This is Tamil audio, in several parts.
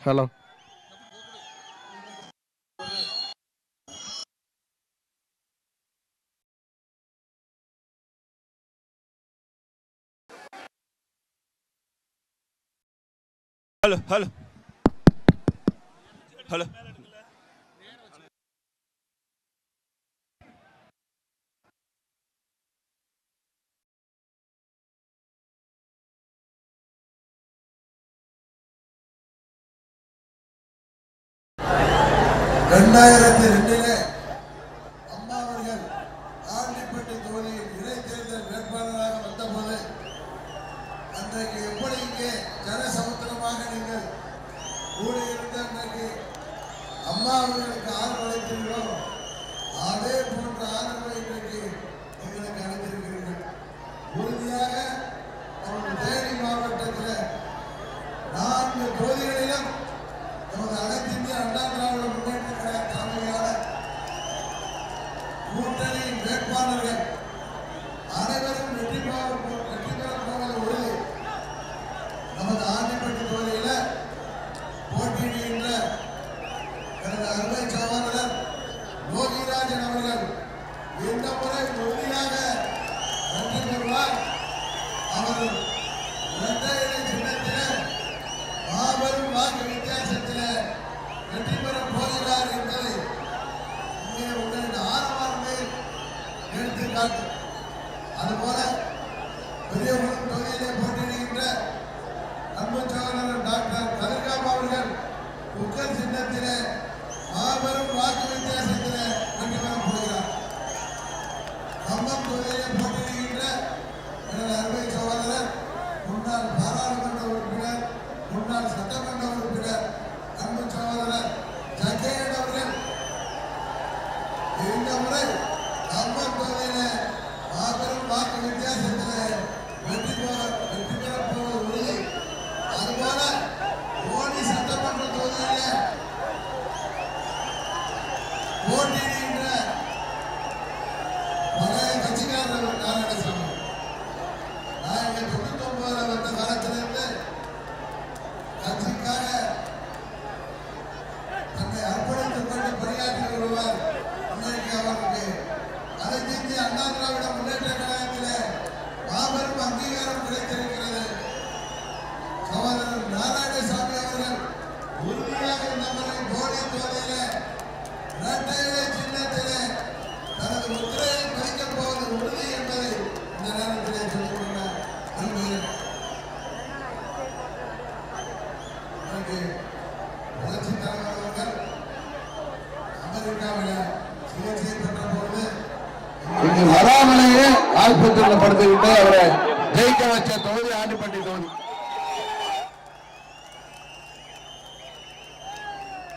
ஹலோ ஹலோ ஹலோ ஹலோ அம்மா அவர்கள் ஆண்டிப்பட்டி தொகுதியில் இடைத்தேர்தல் வேட்பாளராக வந்தபோது அன்றைக்கு எப்படி இங்கே ஜனசமுத்திரமாக நீங்கள் கூடியிருந்த அன்றைக்கு அம்மா அவர்களுக்கு ஆதரவு அளித்தீர்களோ அதே போன்ற ஆதரவை இன்றைக்கு எங்களுக்கு அளித்திருக்கிறீர்கள். உறுதியாக நமது தேனி மாவட்டத்தில் 4 தொகுதிகளிலும் நமது அனைத்து இந்திய அண்ணா திராவிட முன்னேற்ற கழக தலைமையான கூட்டணியின் வேட்பாளர்கள் அனைவரும் வெற்றி பெறப் போவது உறுதி. நமது ஆண்டிப்பட்டி தொகுதியில் போட்டியிடுகின்ற எனது அருமை சகோதரர் லோகிராஜன் அவர்கள் இந்த முறை உறுதியாக வெற்றி பெறுவார். அவர் இரட்டை இலை சின்னத்தில் மாபெரும் வாக்கு வித்தியாசத்தில் வெற்றி பெறப் போகிறார் என்பதை இங்கே உங்களுக்கு ஆரம்பமே எடுத்துக்காட்டு. அதுபோல பெரியகுளம் தொகுதியிலே போட்டியிடுகின்ற அன்பு சகோதரர் டாக்டர் கதிர்காம் அவர்கள் குக்கர் சின்னத்திலே மாபெரும் வாக்கு வித்தியாசத்திலே வெற்றி பெறப் போகிறார். கம்பம் தொகுதியிலே போட்டியிடுகின்ற எனது அருமை சகோதரர் முன்னாள் பாராளுமன்ற உறுப்பினர் முன்னாள் சட்டமன்ற உறுப்பினர் அன்பு சகோதரர் ஜக்கையன் அவர்கள் இந்த முறை கம்பம் தொகுதியிலே மாபெரும் வாக்கு வித்தியாசத்திலே வெற்றி பெறப் போவது உறுதி. அதுபோல ஓடி சட்டமன்ற தொகுதியிலே போட்டியிடுகின்ற பழைய கட்சிக்காரர் நாராயணசாமி நான் 99 வந்த காலத்திலிருந்து கட்சிக்காக தன்னை அர்ப்பணித்துக் கொண்டு பணியாற்றி வருவார். இன்றைக்கு அவருக்கு அனைத்து இந்திய அண்ணா திராவிட முன்னேற்ற கழகத்திலே மாபெரும் அங்கீகாரம் கிடைத்திருக்கிறது. சகோதரர் நாராயணசாமி அவர்கள் உறுதியாக இந்த முறை போடி தொகுதியிலே இரட்டை இலை சின்னத்திலே தனது முத்திரையை பதிக்கப் போவது உறுதி என்பதை இந்த நேரத்திலே சொல்லிக் கொள்ள விரும்புகிறேன். புரட்சித் தலைவர் அவர்கள் அமெரிக்காவில் சிகிச்சை பெற்ற பொழுது இங்கு வராமலேயே ஆஸ்பத்திரியில் படுத்துக்கிட்டு அவரை ஜெயிக்க வச்ச தொகுதி ஆண்டிப்பட்டி தொகுதி.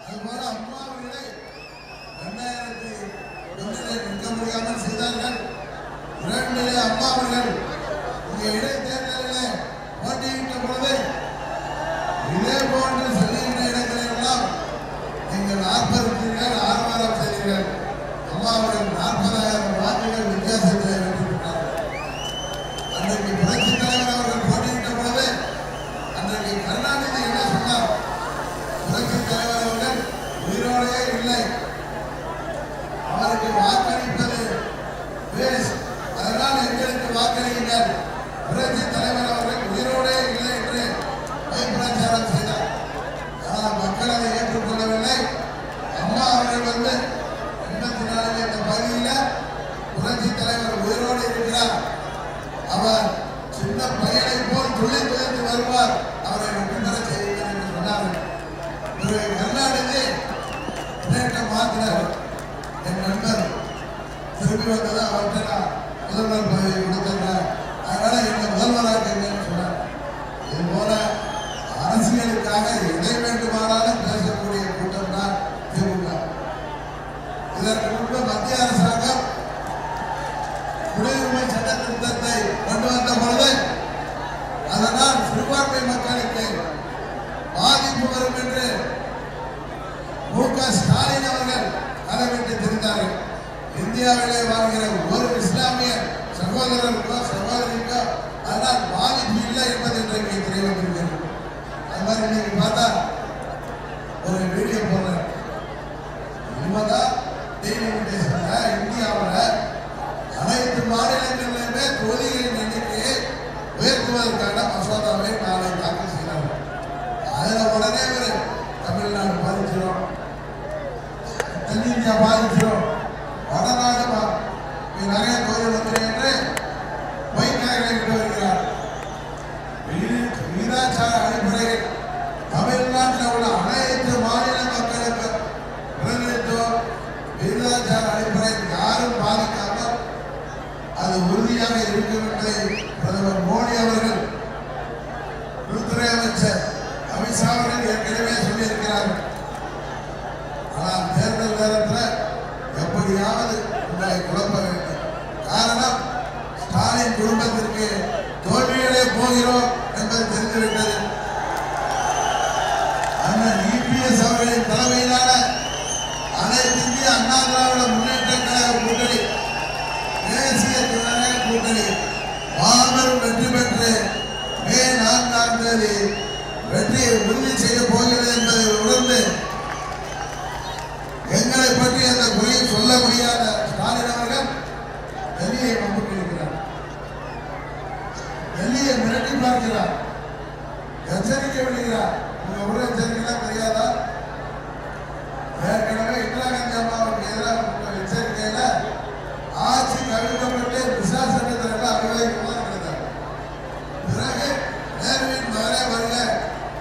அதுபோல அம்மா அவர்களை 2001 நிற்க முடியாமல் செய்தார்கள். 2 அம்மா அவர்கள் இங்கே இடைத்தேர்தலில் போட்டியிட்ட பொழுது இதே போன்று செல்லுகின்ற இடங்களெல்லாம் நீங்கள் ஆர்ப்பரித்தீர்கள், ஆர்ப்பாட்டம் செய்தீர்கள். அம்மா அவர்கள் 40,000 வாக்குகள் வித்தியாசத்தை வெற்றி பெற்றார்கள். அன்றைக்கு புரட்சித் தலைவர் அவர்கள் போட்டியிட்ட பொழுது அன்றைக்கு கருணாநிதி என்ன சொன்னார்? புரட்சித் தலைவர் அவர்கள் உயிரோடே இல்லை, அவருக்கு வாக்களிப்பது வேஸ்ட், அதனால் எங்களுக்கு வாக்களியுங்கள். புரட்சித் தலைவர் அவர்கள் உயிரோடே இல்லை என்று பிரச்சாரம் செய்தார். ஆனால் மக்கள் அதை ஏற்றுக்கொள்ளவில்லை. அம்மா அவர்கள் 84 இந்த பகுதியில் புரட்சித் தலைவர் உயிரோடு இருக்கிறார், அவர் சின்ன பையனை போல் துள்ளி துளித்து வருவார், அவரை வெற்றி பெற செய்யுங்கள் என்று சொன்னார்கள். பிறகு கருணாநிதி பிளேட்டை மாற்றினார். என் நண்பர் திரும்பி வந்தது அவர்கிட்ட நான் முதல்வர் பதவியை கொடுத்துறேன், அதனால என்னை முதல்வராக்குங்கன்னு சொன்னார். இது போல அரசியலுக்காக எதை வேண்டுமானாலும் பேசக்கூடிய கூட்டம் தான் திமுக. இதற்கு முன்பு மத்திய அரசாங்கம் குடியுரிமை சட்ட திருத்தத்தை கொண்டு வந்த பொழுது அதனால் சிறுபான்மை மக்களுக்கு பாதிப்பு வரும் என்று மு.க. ஸ்டாலின் அவர்கள் அளவிட்டு தெரிந்தார்கள். இந்தியாவிலே வாழ்கிற ஒரு இஸ்லாமிய சகோதரருக்கோ சகோதரிக்கோ அதனால் பாதிப்பு இல்லை என்பது இன்றைக்கு தெரிய வந்திருக்கிறது. அது மாதிரி இன்னைக்கு பார்த்தா நீக்குவதற்கான மசோதாவை நாளை தாக்கல் செய்தார்கள். அதில் உடனே ஒரு தமிழ்நாடு பாதிச்சிடும், தென்னிந்தியா பாதிச்சிடும், வடநாடு நிறைய கோயில் வந்து என்று பொய்க்காரர்களை விட்டு வருகிறார். விகிதாச்சார அடிப்படையில் தமிழ்நாட்டில் உள்ள அனைத்து மாநில மக்களுக்கு பிரதிநிதித்துவம் விகிதாச்சார அடிப்படையில் யாரும் பாதிக்காமல் அது உறுதியாக இருக்கும் என்பதை பிரதமர் மோடி அவர்கள், உள்துறை அமைச்சர் அமித்ஷா அவர்கள் ஏற்கனவே சொல்லியிருக்கிறார்கள். ஆனால் தேர்தல் நேரத்தில் எப்படியாவது உங்களை குழப்ப வேண்டும். காரணம், ஸ்டாலின் குடும்பத்திற்கு தோல்வியிலே போகிறோம் என்பது தெரிந்துவிட்டது. அண்ணன் இபிஎஸ் அவர்களின் தலைமையிலான அனைத்து இந்திய அண்ணா திராவிட முன்னேற்ற கழக கூட்டணி, தேசிய ஜனநாயக கூட்டணி மாபெரும் வெற்றி பெற்று மே 4ஆம் தேதி வெற்றியை உறுதி செய்ய போகிறது என்பதை உணர்ந்து எங்களை பற்றி அந்த குறையை சொல்ல முடியாத ஸ்டாலின் அவர்கள் டெல்லியை நம்பியிருக்கிறார், டெல்லியை மிரட்டி பார்க்கிறார், எச்சரிக்கை விடுகிறார். உங்க உள்ள எச்சரிக்கைலாம் தெரியாதா? ஏற்கனவே இந்திரா காந்தி அம்மாவுக்கு எதிராக எச்சரிக்கையில ஆட்சி கவிழ்க்கப்பட்டு விசா சட்டத்தில் அலுவலகம் இருக்கிறார். பிறகு நேருவின் மகனே வருக,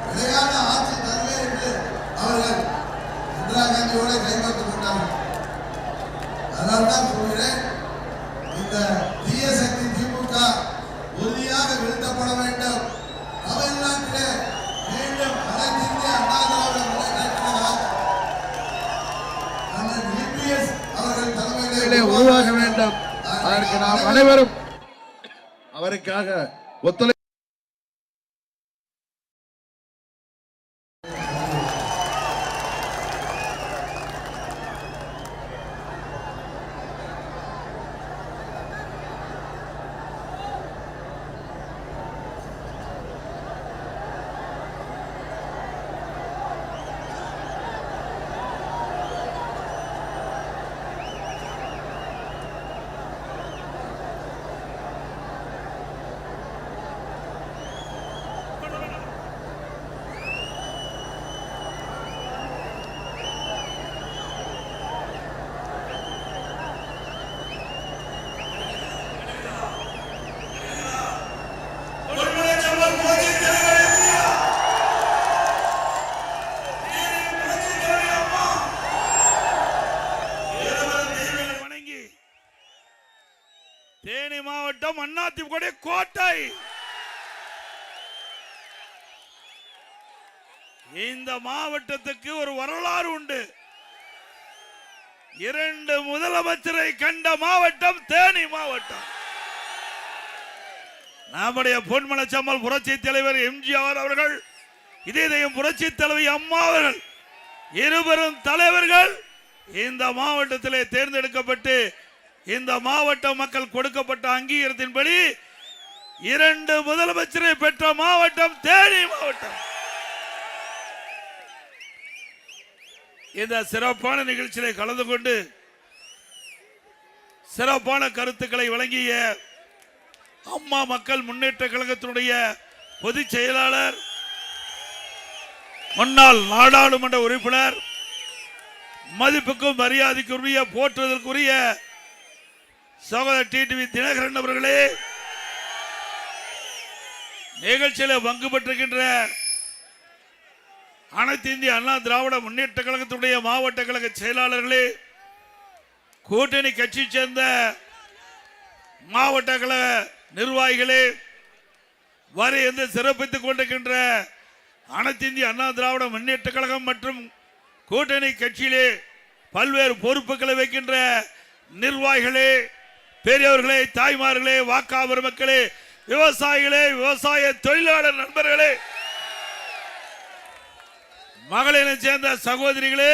நிலையான ஆட்சி தருவேன் என்று அவர்கள் இந்திரா காந்தியோட கைமாற்றிக் கொண்டார்கள். அதனால்தான் சொல்கிறேன், இந்த தீய சக்தி திமுக உறுதியாக வீழ்த்தப்பட வேண்டும். தமிழ்நாட்டிலே மீண்டும் அனைத்து இந்திய அண்ணா திராவிட முன்னேற்ற கழகம் அண்ணன் இபிஎஸ் அவர்கள் தலைமையிலே உருவாக வேண்டும். அதற்கு நாம் அனைவரும் அவருக்காக ஒத்துழை. தேனி மாவட்டம் அதிமுக கோட்டை. இந்த மாவட்டத்துக்கு ஒரு வரலாறு உண்டு. 2 முதலமைச்சரை கண்ட மாவட்டம் தேனி மாவட்டம். நம்முடைய பொன்மனச்சம்மல் புரட்சி தலைவர் எம்ஜிஆர் அவர்கள், இதயம் புரட்சி தலைவி அம்மா அவர்கள், இருவரும் தலைவர்கள் இந்த மாவட்டத்திலே தேர்ந்தெடுக்கப்பட்டு இந்த மாவட்ட மக்கள் கொடுக்கப்பட்ட அங்கீகாரத்தின்படி 2 முதலமைச்சரை பெற்ற மாவட்டம் தேனி மாவட்டம். இந்த சிறப்பான நிகழ்ச்சியிலே கலந்து கொண்டு சிறப்பான கருத்துக்களை வழங்கிய அம்மா மக்கள் முன்னேற்ற கழகத்தினுடைய பொதுச் செயலாளர், முன்னாள் நாடாளுமன்ற உறுப்பினர், மதிப்புக்கும் மரியாதைக்குரிய போற்றுவதற்குரிய சகோதரர் டிடிவி தினகரன் அவர்களே, நிகழ்ச்சியில் பங்கு பெற்றிருக்கின்ற அனைத்து இந்திய அண்ணா திராவிட முன்னேற்ற கழகத்துடைய மாவட்ட கழக செயலாளர்களே, கூட்டணி கட்சி சேர்ந்த மாவட்ட கழக நிர்வாகிகளே, வரை எந்த சிறப்பித்துக் கொண்டிருக்கின்ற அனைத்து இந்திய அண்ணா திராவிட முன்னேற்ற கழகம் மற்றும் கூட்டணி கட்சியிலே பல்வேறு பொறுப்புகளை வைக்கின்ற நிர்வாகிகளே, பெரியவர்களே, தாய்மார்களே, வாக்காளர் மக்களே, விவசாயிகளே, விவசாய தொழிலாளர் நண்பர்களே, மகளிரை சேர்ந்த சகோதரிகளே,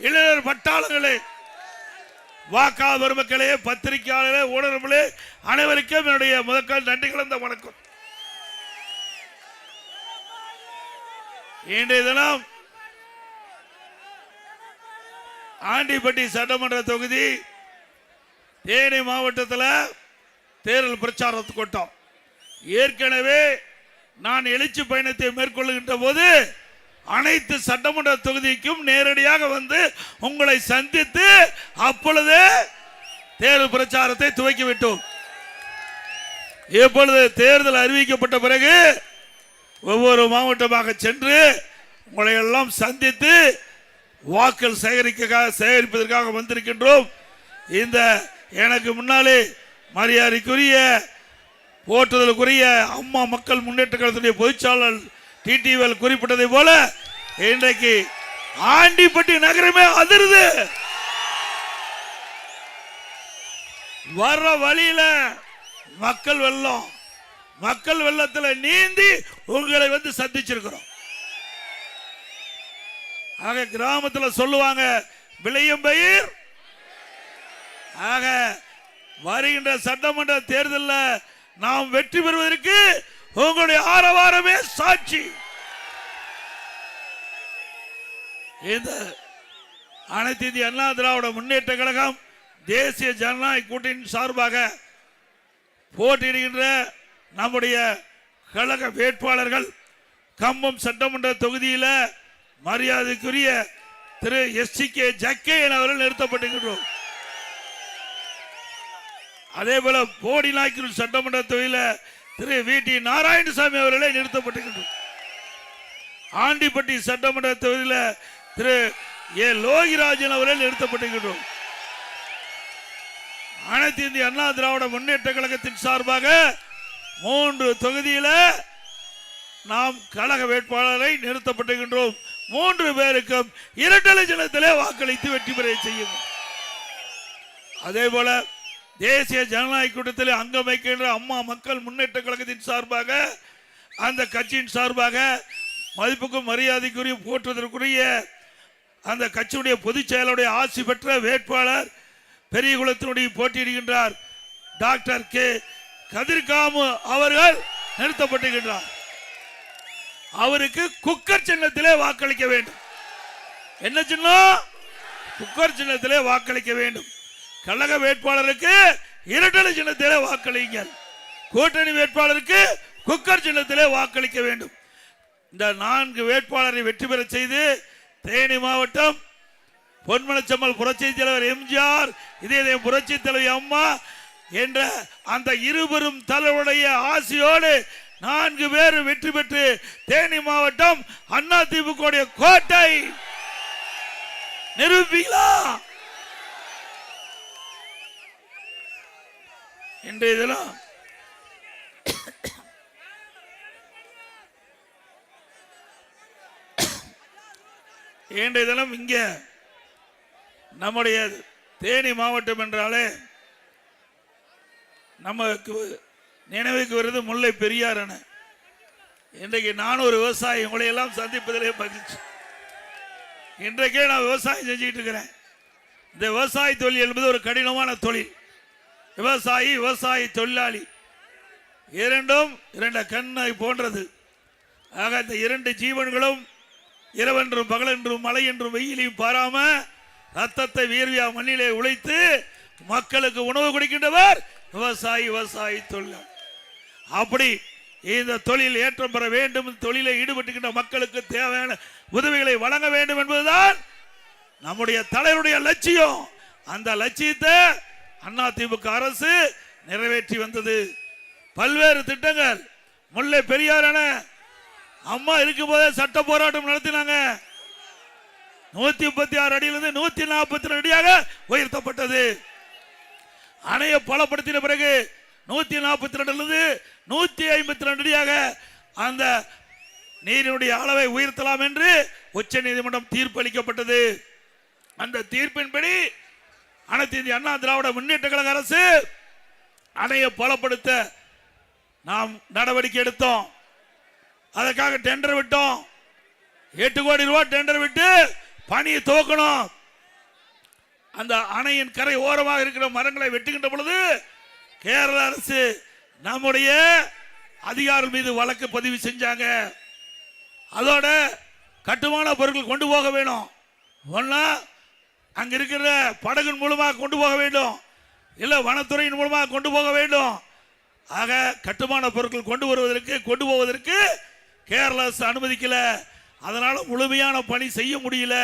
இளைஞர் பட்டாளங்களே, வாக்காளர் மக்களே, பத்திரிகையாளர்களே, ஊடகங்களே, அனைவருக்கும் என்னுடைய முதற்கால் நன்றி கலந்த வணக்கம். இன்றைய தினம் ஆண்டிப்பட்டி சட்டமன்ற தொகுதி தேனி மாவட்டத்தில் தேர்தல் பிரச்சாரத்துக்கு கூட்டம். ஏற்கனவே நான் எழுச்சி பயணத்தை மேற்கொள்ளுகின்ற போது அனைத்து சட்டமன்ற தொகுதிக்கும் நேரடியாக வந்து உங்களை சந்தித்து அப்பொழுது தேர்தல் பிரச்சாரத்தை துவக்கிவிட்டோம். இப்பொழுது தேர்தல் அறிவிக்கப்பட்ட பிறகு ஒவ்வொரு மாவட்டமாக சென்று உங்களை எல்லாம் சந்தித்து வாக்கள் சேகரிப்பதற்காக வந்திருக்கின்றோம். இந்த எனக்கு முன்னாலே மரியாதைக்குரிய போற்றுதலுக்குரிய அம்மா மக்கள் முன்னேற்ற கழகத்துடைய பொதுச்சாளர் டிடிவிஎல் குறிப்பிட்டதை போல இன்றைக்கு ஆண்டிப்பட்டி நகரமே அதிருது. வர்ற வழியில மக்கள் வெள்ளம், மக்கள் வெள்ளத்தில் நீந்தி உங்களை வந்து சந்திச்சிருக்கிறோம். ஆக கிராமத்தில் சொல்லுவாங்க விளையும் பயிர். ஆக வருகின்ற சட்டமன்ற தேர்தலில் நாம் வெற்றி பெறுவதற்கு உங்களுடைய ஆரவாரமே சாட்சி. இந்த அனைத்து இந்திய அண்ணா திராவிட முன்னேற்ற கழகம் தேசிய ஜனநாயக கூட்டணியின் சார்பாக போட்டியிடுகின்ற நம்முடைய கழக வேட்பாளர்கள் கம்பம் சட்டமன்ற தொகுதியில் மரியாதைக்குரிய திரு எஸ்.சி.கே. ஜக்கையன் அவர்கள் நிறுத்தப்பட்டிருக்கிறோம். அதே போல போடி நாய்க்கல் சட்டமன்ற தொகுதியில் திரு வி.டி. நாராயணசாமி அவர்களே நிறுத்தப்பட்டிருக்கின்றோம். ஆண்டிப்பட்டி சட்டமன்ற தொகுதியில் திரு ஏ. லோகிராஜன் அவர்கள் நிறுத்தப்பட்டிருக்கின்றோம். அனைத்து இந்திய அண்ணா திராவிட முன்னேற்ற கழகத்தின் சார்பாக 3 தொகுதியில் நாம் கழக வேட்பாளரை நிறுத்தப்பட்டிருக்கின்றோம். 3 பேருக்கும் இரட்டை சின்னத்திலே வாக்களித்து வெற்றி பெற செய்யும். அதே போல தேசிய ஜனநாயக கூட்டத்தில் அங்கம் வைக்கின்ற அம்மா மக்கள் முன்னேற்ற கழகத்தின் சார்பாக அந்த கட்சியின் சார்பாக மதிப்புக்கும் மரியாதைக்குரிய போற்றுவதற்குரிய அந்த கட்சியுடைய பொதுச் செயலாளருடைய ஆசி பெற்ற வேட்பாளர் பெரியகுளத்தினுடைய போட்டியிடுகின்றார் டாக்டர் கே. கதிர்காமு அவர்கள் நிறுத்தப்பட்டிருக்கின்றார். அவருக்கு குக்கர் சின்னத்திலே வாக்களிக்க வேண்டும். என்ன சின்னம்? குக்கர் சின்னத்திலே வாக்களிக்க வேண்டும். கழக வேட்பாளருக்கு இரட்டை சின்னத்திலே வாக்களிங்கள். கூட்டணி வேட்பாளருக்கு குக்கர் சின்னத்திலே வாக்களிக்க வேண்டும். இந்த 4 வேட்பாளரை வெற்றி பெற செய்து தேனி மாவட்டம் பொன்மனச்சம்மல் புரட்சி தலைவர் எம்ஜிஆர், இதே புரட்சி தலைவி அம்மா என்ற அந்த இருவரும் தலைவருடைய ஆசியோடு 4 பேர் வெற்றி பெற்று தேனி மாவட்டம் அண்ணா திமுக கோட்டை நிரூபிங்களா? இன்றைய தினம் இங்க நம்முடைய தேனி மாவட்டம் என்றாலே நமக்கு நினைவுக்கு வருது முல்லை பெரியார் அணை. இன்றைக்கு நான் ஒரு விவசாயி, உங்களை எல்லாம் சந்திப்பதிலே மகிழ்ச்சி. இன்றைக்கே நான் விவசாயம் செஞ்சுட்டு இருக்கிறேன். இந்த விவசாய தொழில் என்பது ஒரு கடினமான தொழில். விவசாயி விவசாய தொழிலாளி இரண்டும் 2 கண்ணை போன்றது. ஆக இந்த 2 ஜீவன்களும் இரவென்றும் பகலென்றும் மழை என்றும் வெயிலையும் பாராம ரத்தத்தை வீர்வியா மண்ணிலே உழைத்து மக்களுக்கு உணவு கொடுக்கின்றவர் விவசாயி விவசாயி தொழிலாளி. அப்படி இந்த தொழில் ஏற்றம் பெற வேண்டும், தொழிலை ஈடுபட்டுகின்ற மக்களுக்கு தேவையான உதவிகளை வழங்க வேண்டும் என்பதுதான் நம்முடைய தலைவருடைய லட்சியம். அந்த லட்சியத்தை அண்ணா திமுக அரசு நிறைவேற்றி வந்தது. பல்வேறு திட்டங்கள் முல்லை பெரியார் அணை அம்மா இருக்கும் போதே சட்ட போராட்டம் நடத்தினாங்க. 136 அடியிலிருந்து 142 அடியாக உயர்த்தப்பட்டது. அணையை பலப்படுத்தின பிறகு 142 152 அடியாக அந்த நீரினுடைய அளவை உயர்த்தலாம் என்று உச்ச நீதிமன்றம் தீர்ப்பு அளிக்கப்பட்டது. அந்த தீர்ப்பின்படி அனைத்து இந்திய அண்ணா திராவிட முன்னேற்ற கழக அரசு அணையை பலப்படுத்த நாம் நடவடிக்கை எடுத்தோம். அதற்காக டெண்டர் விட்டோம். 8 கோடி ரூபாய் டெண்டர் விட்டு பணியை துவக்கணும். அந்த அணையின் கரை ஓரமாக இருக்கிற மரங்களை வெட்டுகின்ற பொழுது கேரள அரசு நம்முடைய அதிகாரிகள் மீது வழக்கு பதிவு செஞ்சாங்க. அதோட கட்டுமான பொருட்கள் கொண்டு போக வேணும். ஒன்னா அங்க இருக்கிற படகு மூலமாக கொண்டு போக வேண்டும், இல்ல வனத்துறையின் மூலமாக கொண்டு போக வேண்டும். ஆக கட்டுமான பொருட்கள் கொண்டு போவதற்கு கேரள அரசு அனுமதிக்கல. அதனால முழுமையான பணி செய்ய முடியல.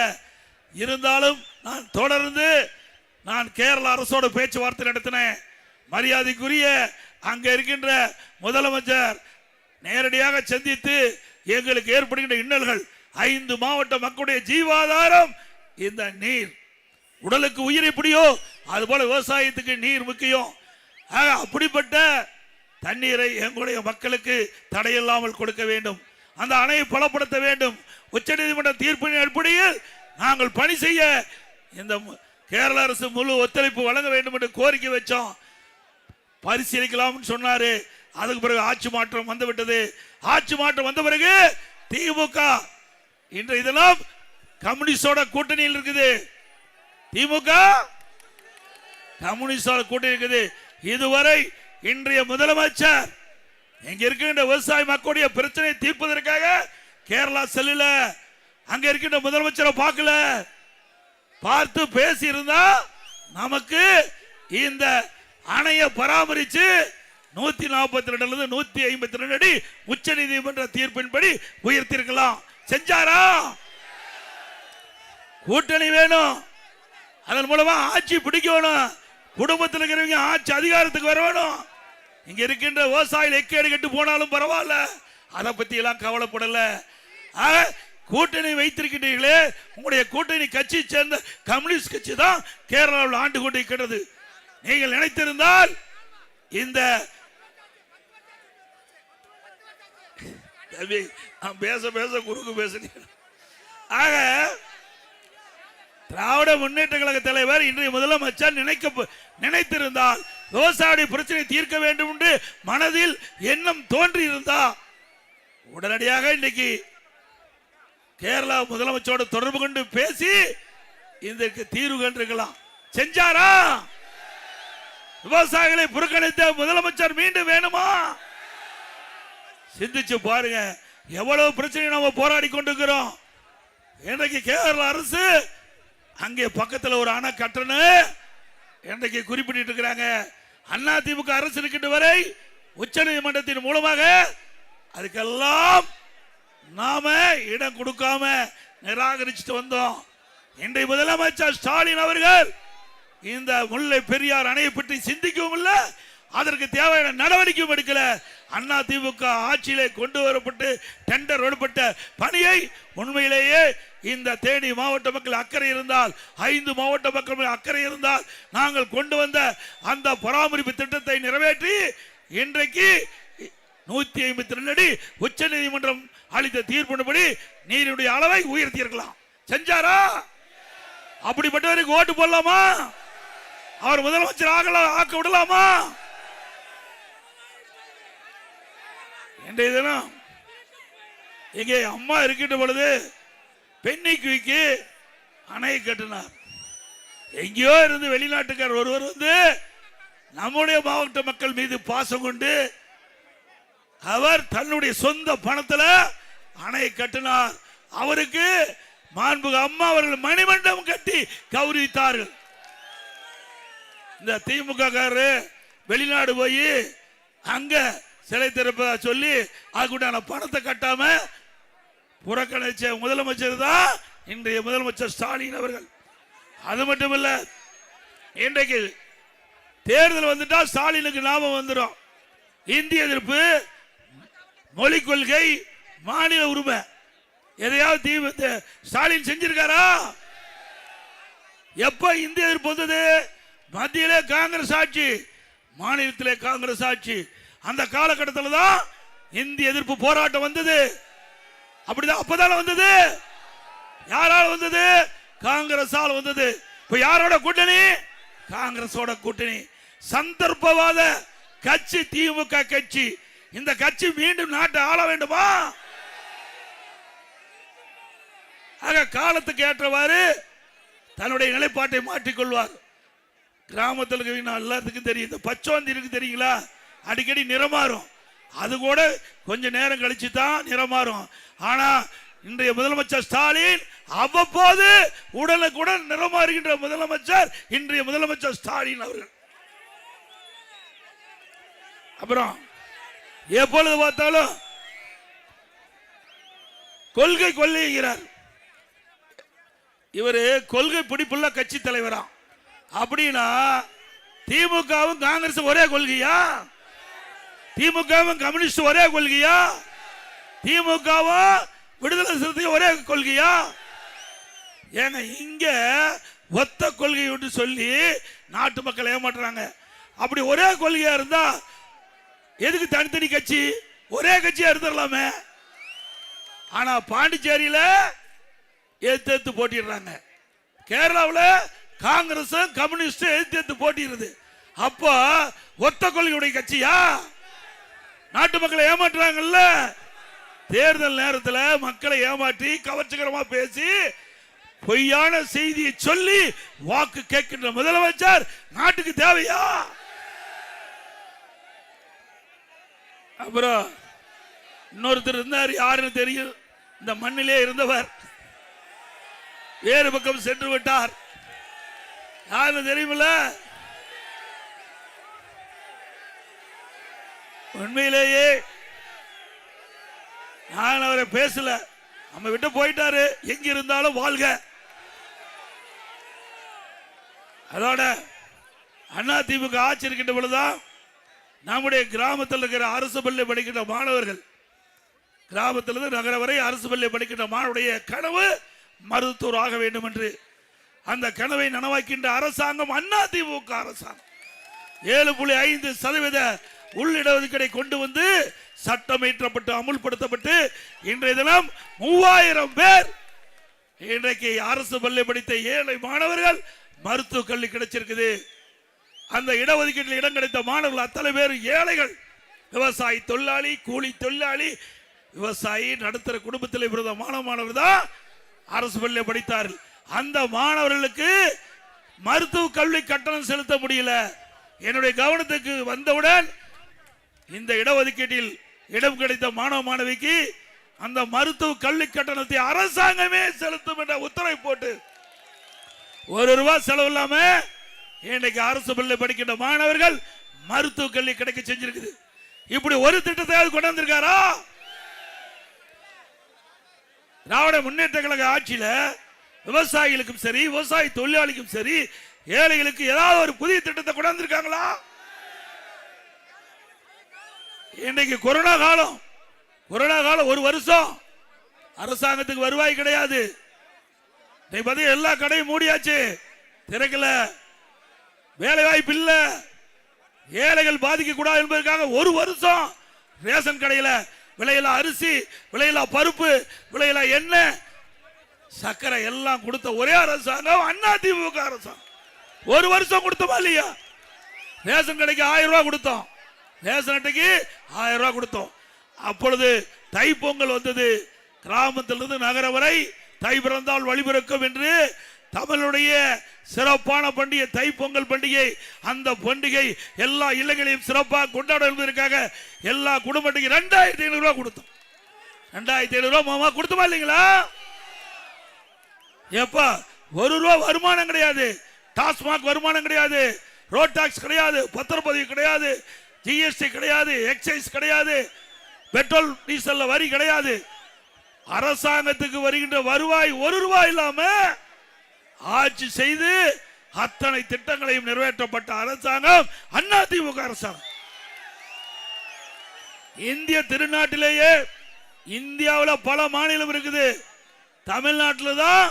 இருந்தாலும் நான் தொடர்ந்து கேரள அரசோட பேச்சுவார்த்தை நடத்தினேன். மரியாதைக்குரிய அங்க இருக்கின்ற முதலமைச்சர் நேரடியாக சந்தித்து எங்களுக்கு ஏற்படுகின்ற இன்னல்கள், 5 மாவட்ட மக்களுடைய ஜீவாதாரம் இந்த நீர், உடலுக்கு உயிர் எப்படியோ அதுபோல விவசாயத்துக்கு நீர் முக்கியம். அப்படிப்பட்ட தண்ணீரை எங்களுடைய மக்களுக்கு தடையில்லாமல் கொடுக்க வேண்டும். அந்த அணையை பலப்படுத்த வேண்டும். உச்சநீதிமன்ற தீர்ப்பின் அடிப்படையில் நாங்கள் பணி செய்ய இந்த கேரள அரசு முழு ஒத்துழைப்பு வழங்க வேண்டும் என்று கோரிக்கை வச்சோம். பரிசீலிக்கலாம் சொன்னாரு. அதுக்கு பிறகு ஆட்சி மாற்றம் வந்துவிட்டது. ஆட்சி மாற்றம் வந்த பிறகு திமுக இன்று இதெல்லாம் கம்யூனிஸ்டோட கூட்டணியில் இருக்குது. திமுக கம்யூனிஸ்டோட கூட்டணி இருக்குது. இதுவரை இன்றைய முதலமைச்சர் இங்க இருக்கின்ற விவசாய மக்களுடைய பிரச்சனையை தீர்ப்பதற்காக கேரளா செல்லல. அங்க இருக்கின்ற முதலமைச்சரை பார்க்கல. பார்த்து பேசி இருந்தா நமக்கு இந்த அணையை பராமரிச்சு 142 152 அடி உச்ச நீதிமன்ற தீர்ப்பின்படி உயர்த்திருக்கலாம். செஞ்சாரா? கூட்டணி வேணும். அதன் மூலமா ஆட்சி பிடிக்கணும். குடும்பத்தில் இருக்கிறவங்க ஆட்சி அதிகாரத்துக்கு வர வேணும். இங்க இருக்கின்ற விவசாயிகள் எக்கேடு கெட்டு போனாலும் பரவாயில்ல, அதை பத்தி எல்லாம் கவலைப்படல. கூட்டணி வைத்திருக்கின்றீர்களே, உங்களுடைய கூட்டணி கட்சி சேர்ந்த கம்யூனிஸ்ட் கட்சி தான் கேரளாவில் ஆண்டு கொண்டிருக்கிறது. நீங்கள் நினைத்திருந்தால் இந்த பேச பேச குறுக்கு பேசுறீங்க. ஆக திராவிட முன்னேற்ற கழக தலைவர் இன்றைய முதலமைச்சர் நினைத்திருந்தால் விவசாய பிரச்சனை தீர்க்க வேண்டும் என்று மனதில் எண்ணம் தோன்றி இருந்தா உடனடியாக இன்றைக்கு கேரளா முதலமைச்சரோட தொடர்பு கொண்டு பேசி இதற்கு தீர்வு கண்டிருக்கலாம். செஞ்சாரா? விவசாயிகளை புறக்கணித்த முதலமைச்சர் மீண்டும் வேணுமா? சிந்திச்சு பாருங்க. எவ்வளவு பிரச்சனை நாம போராடி கொண்டிருக்கிறோம். இன்றைக்கு கேரள அரசு அங்கே பக்கத்தில் ஒரு அணை கட்டணும் இன்றைக்கு குறிப்பிட்டு இருக்கிறாங்க. அண்ணா திமுக அரசு இருக்கின்ற வரை உச்ச நீதிமன்றத்தின் மூலமாக அதுக்கெல்லாம் நாம இடம் கொடுக்காம நிராகரிச்சுட்டு வந்தோம். இன்றைய முதலமைச்சர் ஸ்டாலின் அவர்கள் இந்த முல்லை பெரியார் அணையை பற்றி சிந்திக்கவும் இல்லை, அதற்கு தேவையான நடவடிக்கையும் எடுக்கல. அண்ணா திமுக ஆட்சியிலே கொண்டு வரப்பட்டு டெண்டர் விடப்பட்ட பணியை உண்மையிலேயே இந்த தேனி மாவட்ட மக்கள் அக்கறை இருந்தால், 5 மாவட்ட மக்கள் அக்கறை இருந்தால் நாங்கள் கொண்டு வந்த அந்த பராமரிப்பு திட்டத்தை நிறைவேற்றி இன்றைக்கு 152 அடி உச்ச நீதிமன்றம் அளித்த தீர்ப்பின்படி நீருடைய அளவை உயர்த்தி இருக்கலாம். செஞ்சாரா? அப்படிப்பட்டவருக்கு ஓட்டு போடலாமா? அவர் முதலமைச்சர் ஆக்க விடலாமா? இன்றைய தினம் இங்கே அம்மா இருக்கின்ற பொழுது பெண்ணிக்கு அணை கட்டினார். எங்கேயோ இருந்து வெளிநாட்டுக்கார் ஒருவர் வந்து நம்முடைய மாவட்ட மக்கள் மீது பாசம் கொண்டு அவர் தன்னுடைய சொந்த பணத்தில் அணை கட்டினார். அவருக்கு மாண்புக அம்மா அவர்கள் மணிமண்டபம் கட்டி கௌரவித்தார்கள். இந்த திமுக வெளிநாடு போய் அங்க சிலை திறப்பதா சொல்லி அதுக்குண்டான பணத்தை கட்டாம புறக்கணிச்ச முதலமைச்சர் தான் இன்றைய முதலமைச்சர் ஸ்டாலின் அவர்கள். அது மட்டுமல்ல, இன்றைக்கு தேர்தல் வந்துட்டா ஸ்டாலினுக்கு ஞாபகம் வந்துடும். இந்திய எதிர்ப்பு, மொழி கொள்கை, மாநில உரிமை, எதையாவது ஸ்டாலின் செஞ்சிருக்காரா? எப்ப இந்திய எதிர்ப்பு வந்தது? மத்தியிலே காங்கிரஸ் ஆட்சி, மாநிலத்திலே காங்கிரஸ் ஆட்சி. அந்த காலகட்டத்தில் தான் இந்திய எதிர்ப்பு போராட்டம் வந்தது. அப்படிதான் அப்பதான வந்தது. யாரால வந்தது? காங்கிரஸால் வந்தது. இப்ப யாரோட கூட்டணி? காங்கிரஸோட கூட்டணி. சந்தர்ப்பவாத கட்சி திமுக கட்சி. இந்த கட்சி மீண்டும் நாட்டை ஆள வேண்டுமா? ஆக காலத்துக்கு ஏற்றவாறு தன்னுடைய நிலைப்பாட்டை மாற்றிக்கொள்வார். கிராமத்தில் எல்லாத்துக்கும் தெரியும். இந்த பச்சோந்தி இருக்கு தெரியுங்களா? அடிக்கடி நிறமாறும். அது கூட கொஞ்ச நேரம் கழிச்சு தான் நிறமாறும். ஆனா இன்றைய முதலமைச்சர் ஸ்டாலின் அவ்வப்போது உடனுக்குடன் நிறமாறுகின்ற முதலமைச்சர் இன்றைய முதலமைச்சர் ஸ்டாலின் அவர்கள். அப்புறம் எப்பொழுது பார்த்தாலும் கொள்கை கொள்ளைகிறார். இவரு கொள்கை பிடிப்புள்ள கட்சி தலைவரா? அப்படின்னா திமுகவும் காங்கிரஸ் ஒரே கொள்கையா? திமுகவும் கம்யூனிஸ்ட் ஒரே கொள்கையா? திமுகவும் விடுதலை சிறுத்தை ஒரே கொள்கையா? ஏங்க இங்க ஒத்த கொள்கை என்று சொல்லி நாட்டு மக்கள் ஏமாற்றுறாங்க. அப்படி ஒரே கொள்கையா இருந்தா எதுக்கு தனித்தனி கட்சி? ஒரே கட்சியா இருந்துடலாமே. ஆனா பாண்டிச்சேரியில எதிர்த்து போட்டிடுறாங்க. கேரளாவில் காங்கிரஸ் கம்யூனிஸ்ட் எதிர்த்து போட்டிடுறது. அப்போ ஒத்த கொள்கையுடைய கட்சியா? நாட்டு மக்களை ஏமாற்றுறாங்கல்ல. தேர்தல் நேரத்தில் மக்களை ஏமாற்றி கவர்ச்சிகரமா பேசி பொய்யான செய்தியை சொல்லி வாக்கு கேட்கின்ற முதலமைச்சர் நாட்டுக்கு தேவையா? அப்புறம் இன்னொருத்தர் இருந்தார், யாருன்னு தெரியும், இந்த மண்ணிலே இருந்தவர், வேறு பக்கம் சென்று விட்டார். யாருன்னு தெரியுமில்ல? உண்மையிலேயே நான் அவரை பேசல, நம்ம விட்டு போயிட்டாரு. எங்க இருந்தாலும் வாழ்க. அதோட அதிமுக ஆட்சி இருக்கின்ற பொழுதுதான் நம்முடைய கிராமத்தில் இருக்கிற அரசு பள்ளி படிக்கின்ற மாணவர்கள், கிராமத்திலிருந்து நகர வரை அரசு பள்ளி படிக்கின்ற மாணவருடைய கனவு மருத்துவர் ஆக வேண்டும் என்று அந்த கனவை நனவாக்கின்ற அரசாங்கம் அதிமுக அரசாங்கம் 7.5% உள்ளிடஒதுக்கீடை கொண்டு வந்து சட்டம் இயற்றப்பட்டு அமுல்படுத்தப்பட்டு இன்றைய தினம் 3000 பேர் இன்றைக்கு அரசு பள்ளி படித்த ஏழை மாணவர்கள் மருத்துவ கல்வி கிடைச்சிருக்குது. அந்த இடஒதுக்கீட்டில் இடம் கிடைத்த மாணவர்கள் அத்தனை பேர் ஏழைகள். விவசாயி தொழிலாளி, கூலி தொழிலாளி, விவசாயி, நடுத்தர குடும்பத்தில் இருந்த மாணவர்கள் தான் அரசு பள்ளியில் படித்தார்கள். அந்த மாணவர்களுக்கு மருத்துவ கல்வி கட்டணம் செலுத்த முடியல. என்னுடைய கவனத்துக்கு வந்தவுடன் இந்த இடஒதுக்கீட்டில் இடம் கிடைத்த மாணவ மாணவிக்கு அந்த மருத்துவ கல்வி கட்டணத்தை அரசாங்கமே செலுத்தும் என்ற உத்தரவை போட்டு ₹1 செலவு இல்லாம இன்னைக்கு அரசு பள்ளி படிக்கின்ற மாணவர்கள் மருத்துவ கல்வி கிடைக்க செஞ்சிருக்குது. இப்படி ஒரு திட்டத்தை கொண்டு வந்திருக்காரா? திராவிட முன்னேற்ற கழக ஆட்சியில விவசாயிகளுக்கும் சரி, விவசாய தொழிலாளிக்கும் சரி, ஏழைகளுக்கு ஏதாவது ஒரு புதிய திட்டத்தை கொண்டு வந்திருக்காங்களா? இன்னைக்கு கொரோனா காலம், ஒரு வருஷம் அரசாங்கத்துக்கு வருவாய் கிடையாது. எல்லா கடையும் மூடியாச்சு, திறக்கல, வேலை வாய்ப்பு இல்ல, ஏழைகள் பாதிக்க கூடாது என்பதற்காக ஒரு வருஷம் ரேஷன் கடையில விலையில்லா அரிசி, விலையில்லா பருப்பு, விலையில்லா எண்ணெய், சக்கரை எல்லாம் கொடுத்த ஒரே அரசாங்கம் அதிமுக அரசாங்கம். ஒரு வருஷம் கொடுத்தோமா இல்லையா? ரேஷன் கடைக்கு 1000 ரூபாய் கொடுத்தோம், ரேஷன் அட்டைக்கு 1000 ரூபாய் கொடுத்தோம். அப்பொழுது தைப்பொங்கல் வந்தது. கிராமத்திலிருந்து நகர வரை தை பிறந்தால் வழிபிறக்கும் என்று தமிழுடைய சிறப்பான பண்டிகை தைப்பொங்கல் பண்டிகை. அந்த பண்டிகை எல்லா இல்லங்களையும் சிறப்பாக கொண்டாட என்பதற்காக எல்லா குடும்பத்துக்கு 2500 ரூபாய் கொடுத்தோம். 2500 ரூபாய் மாமா கொடுத்தோமா இல்லைங்களா? எப்ப ₹1 வருமானம் கிடையாது, டாஸ்மாக் வருமானம் கிடையாது, ரோட் டாக்ஸ் கிடையாது, பத்திரப்பதிவு கிடையாது, ஜிஎஸ்டி கிடையாது, எக்ஸைஸ் கிடையாது, பெட்ரோல் டீசல் வரி கிடையாது. அரசாங்கத்துக்கு வருகின்ற வருவாய் ₹1 இல்லாம ஆட்சி செய்து அத்தனை திட்டங்களையும் நிறைவேற்றப்பட்ட அரசாங்கம் அதிமுக அரசாங்கம். இந்திய திருநாட்டிலேயே இந்தியாவில் பல மாநிலம் இருக்குது, தமிழ்நாட்டில் தான்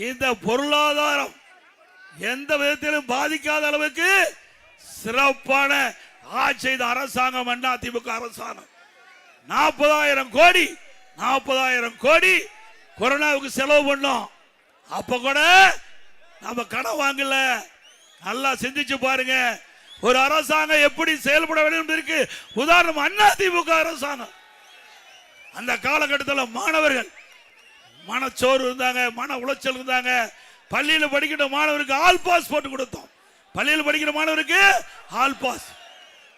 இந்த பொருளாதாரம் எந்த விதத்திலும் பாதிக்காத அளவுக்கு சிறப்பான ஆட்சி செய்த அரசாங்கம் அதிமுக அரசாங்கம். 40,000 கோடி கொரோனாவுக்கு செலவு பண்ணோம். அப்ப கூட நம்ம கடன் வாங்கல. நல்லா சிந்திச்சு பாருங்க, ஒரு அரசாங்கம் எப்படி செயல்பட வேண்டும் இருக்கு. உதாரணம் அதிமுக அரசாங்கம். அந்த காலகட்டத்தில் மாணவர்கள் மனச்சோறு இருந்தாங்க, மன உளைச்சல் இருந்தாங்க. பள்ளியில் படிக்கிற மாணவருக்கு ஆல் பாஸ் போட்டு கொடுத்தோம். பள்ளியில் படிக்கிற மாணவருக்கு ஆல் பாஸ்,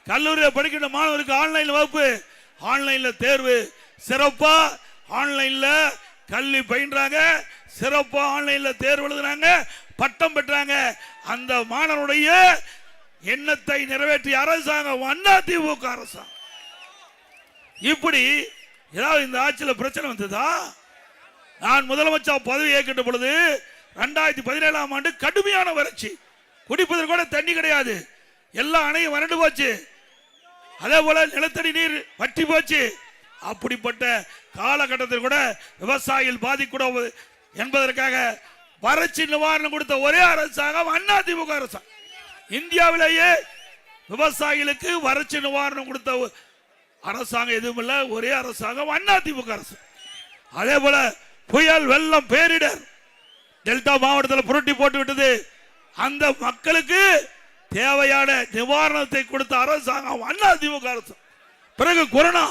கல்லூரியில் படிக்கிற மாணவருக்கு ஆன்லைன் வகுப்பு, ஆன்லைன்ல தேர்வு, சிறப்பா ஆன்லைன்ல கல்வி பயின்றாங்க, சிறப்பா ஆன்லைன்ல தேர்வு எழுதுறாங்க, பட்டம் பெற்றாங்க. அந்த மாணவனுடைய எண்ணத்தை நிறைவேற்றிய அரசாங்கம் அதிமுக அரசாங்கம். இப்படி ஏதாவது இந்த ஆட்சியில் பிரச்சனை வந்ததா? நான் முதலமைச்சர் பதவி ஏற்கின்ற பொழுது 2017ஆம் ஆண்டு கடுமையான வறட்சி, குடிப்பதற்கு கூட தண்ணி கிடையாது, எல்லா அணையும் வறண்டு போச்சு, அதே போல நிலத்தடி நீர் வற்றி போச்சு. அப்படிப்பட்ட காலகட்டத்தில் கூட விவசாயிகள் பாதிக்கூடாது என்பதற்காக வறட்சி நிவாரணம் கொடுத்த ஒரே அரசாங்கம் அதிமுக அரசாங்கம். இந்தியாவிலேயே விவசாயிகளுக்கு வறட்சி நிவாரணம் கொடுத்த அரசாங்கம் எதுவும் இல்ல, ஒரே அரசாங்கம் அதிமுக அரசு. அதே போல புயல், வெள்ளம், பேரிடர் டெல்டா மாவட்டத்தில் புரட்டி போட்டு விட்டது. அந்த மக்களுக்கு தேவையான நிவாரணத்தை கொடுத்த அரசாங்கம் அதிமுக அரசு. பிறகு கொரோனா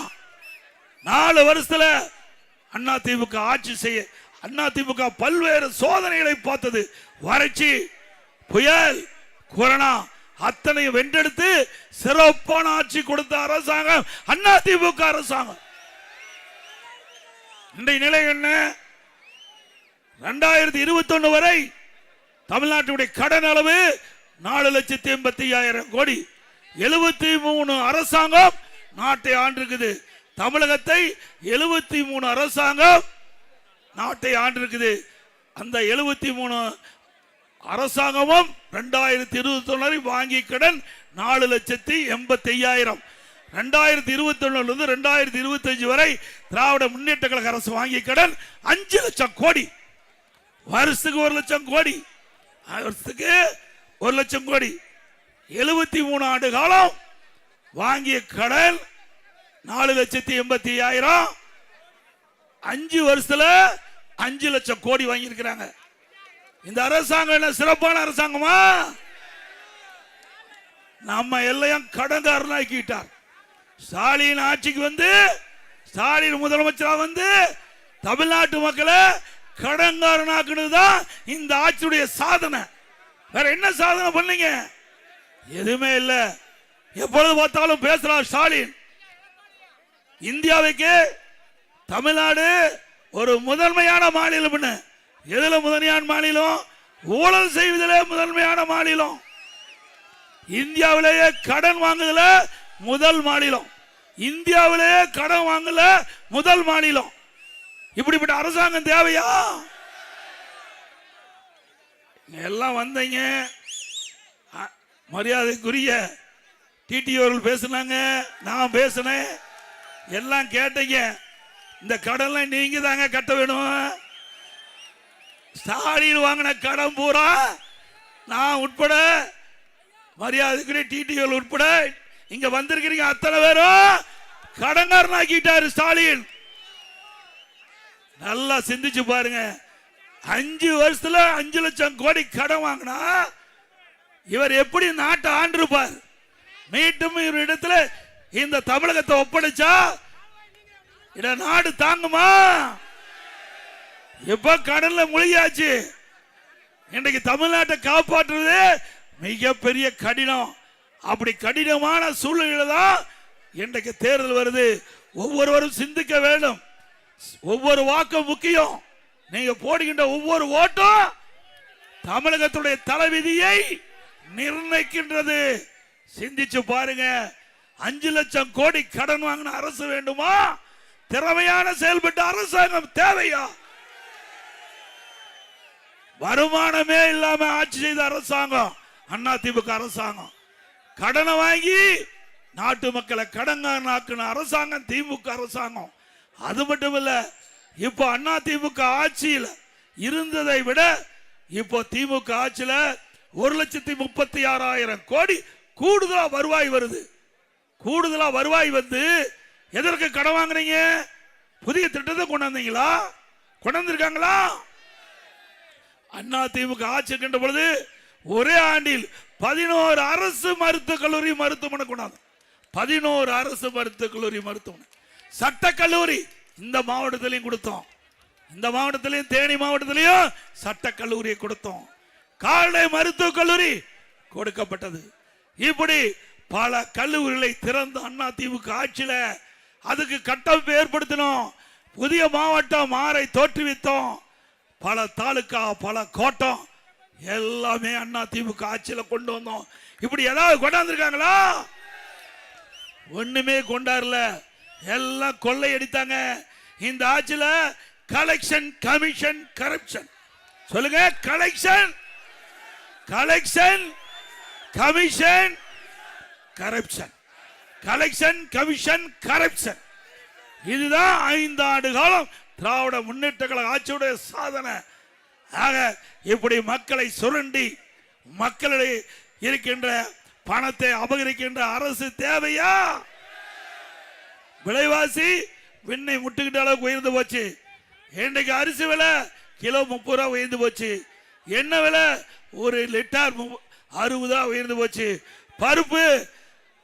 4 வருஷத்துல அதிமுக ஆட்சி செய்ய அதிமுக பல்வேறு சோதனைகளை பார்த்தது. வறட்சி, புயல், கொரோனா அத்தனை வென்றெடுத்து சிறப்பான ஆட்சி கொடுத்த அரசாங்கம் அதிமுக அரசாங்கம். இன்றைய நிலை என்ன? 2021 வரை தமிழ்நாட்டுடைய கடன் அளவு 4,85,000 கோடி. 73 அரசாங்கம் நாட்டை ஆண்டிருக்குது. தமிழகத்தை 73 அரசாங்கம் நாட்டை ஆண்டிருக்குது. அந்த 73 அரசாங்கமும் 2021 வாங்கி கடன் 4,85,000. 2021 2025 வரை திராவிட முன்னேற்ற கழக அரசு வாங்கி கடன் 5 லட்சம் கோடி. வருஷத்துக்கு 1 லட்சம் கோடி, வருஷத்துக்கு 1 லட்சம் கோடி. 73 ஆண்டு காலம் வாங்கிய கடன் 4,85,000. 5 வருஷத்துல 5 லட்சம் கோடி வாங்கி இருக்கிறாங்க. இந்த அரசாங்கம் என்ன சிறப்பான அரசாங்கமா? நம்ம எல்லாம் கடன்காரனாக்கிட்டார். ஸ்டாலின் ஆட்சிக்கு வந்து, ஸ்டாலின் முதலமைச்சரா வந்து தமிழ்நாட்டு மக்களை கடன்காரனாக்குனதுதான் இந்த ஆட்சியுடைய சாதனை. வேற என்ன சாதனை பண்ணீங்க? எதுவுமே இல்ல. எப்பொழுது பார்த்தாலும் பேசுறார் ஸ்டாலின். இந்தியாவுக்கு தமிழ்நாடு ஒரு முதன்மையான மாநிலம். எதுல முதன்மையான மாநிலம்? ஊழல் செய்வதிலே முதன்மையான மாநிலம். இந்தியாவிலேயே கடன் வாங்குதல முதல் மாநிலம். இந்தியாவிலேயே கடன் வாங்கல முதல் மாநிலம். இப்படிப்பட்ட அரசாங்கம் தேவையா? எல்லாம் வந்தீங்க, மரியாதைக்குரிய டிடி அவர்கள் பேசினாங்க, நான் பேசினேன், எல்லாம் கேட்டீங்க. இந்த கடன்ல நீங்க தாங்க கட்ட வேணும். ஸ்டாலின் வாங்கின கடன் பூரா நான் உட்பட, மரியாதைக்குரிய டிடிஎல் உட்பட இங்க வந்திருக்கிறீங்க அத்தனை பேரும் கடன்காரனாக்கிட்டாரு ஸ்டாலின். நல்லா சிந்திச்சு பாருங்க. 5 வருஷத்துல 5 லட்சம் கோடி கடன் வாங்கினா இவர் எப்படி நாட்டை ஆண்டிருப்பார்? மீண்டும் இவர் இடத்துல இந்த தமிழகத்தை ஒப்படைச்சா இட நாடு தாங்குமா? எப்ப கடன்ல மூழ்கியாச்சு. இன்றைக்கு தமிழ்நாட்டை காப்பாற்றுறது மிகப்பெரிய கடினம். அப்படி கடினமான சூழ்நிலை தான் இன்றைக்கு தேர்தல் வருது. ஒவ்வொருவரும் சிந்திக்க வேண்டும். ஒவ்வொரு வாக்கும் முக்கியம். நீங்க போடுகின்ற ஒவ்வொரு ஓட்டும் தமிழகத்துடைய தலைவிதியை நிர்ணயிக்கின்றது. சிந்திச்சு பாருங்க. 5 லட்சம் கோடி கடன் வாங்கின அரசு வேண்டுமா? திறமையான செயல்பட்ட அரசாங்கம் தேவையா? வருமானமே இல்லாம ஆட்சி செய்த அரசாங்கம் அதிமுக அரசாங்கம். கடனை வாங்கி நாட்டு மக்களை கடன்காரனாக்குன அரசாங்கம் திமுக அரசாங்கம். அது மட்டும் இல்ல, இப்போ அதிமுக ஆட்சியில் இருந்ததை விட இப்போ திமுக ஆட்சியில 1,36,000 கோடி கூடுதலா வருவாய் வருது. கூடுதலா வருவாய் வந்து எதற்கு கடன் வாங்குறீங்க? புதிய திட்டத்தை கொண்டாந்தீங்களா? கொண்டாந்துருக்காங்களா? அதிமுக ஆட்சி இருக்கின்ற பொழுது ஒரே ஆண்டில் 11 அரசு மருத்துவக் கல்லூரி மருத்துவமனை கொண்டாந்து. 11 அரசு மருத்துவக் கல்லூரி மருத்துவமனை. சட்டக்கல்லூரி இந்த மாவட்டத்திலையும் கொடுத்தோம். இந்த மாவட்டத்திலையும் தேனி மாவட்டத்திலையும் சட்டக்கல்லூரியை கொடுத்தோம். கால்நடை மருத்துவக் கல்லூரி கொடுக்கப்பட்டது. இப்படி பல கல்லூரிகளை திறந்த அதிமுக ஆட்சியில அதுக்கு கட்டமைப்பு ஏற்படுத்தினோம். புதிய மாவட்டம் 6 தோற்றுவித்தோம். பல தாலுகா, பல கோட்டம் எல்லாமே அண்ணா திமுக ஆட்சியில கொண்டு வந்தோம். இப்படி ஏதாவது கொண்டாந்துருக்காங்களா? ஒண்ணுமே கொண்டாடல, எல்லாம் கொள்ளை அடித்தாங்க. இந்த ஆட்சியில கலெக்ஷன் கமிஷன் கரப்ஷன். சொல்லுங்க, collection collection commission corruption, collection commission corruption. இதுதான் 5 ஆண்டு காலம் திராவிட முன்னேற்ற கழக ஆட்சியுடைய சாதனை. ஆக இப்படி மக்களை சுரண்டி மக்களிடையே இருக்கின்ற பணத்தை அபகரிக்கின்ற அரசு தேவையா? விலைவாசி விண்ணை முட்டுக்கிட்ட அளவுக்கு உயர்ந்து போச்சு. இன்றைக்கு அரிசி விலை கிலோ 30 ரூபா உயர்ந்து போச்சு. எண்ணெய் விலை 1 லிட்டர் 60 ரூபா உயர்ந்து போச்சு. பருப்பு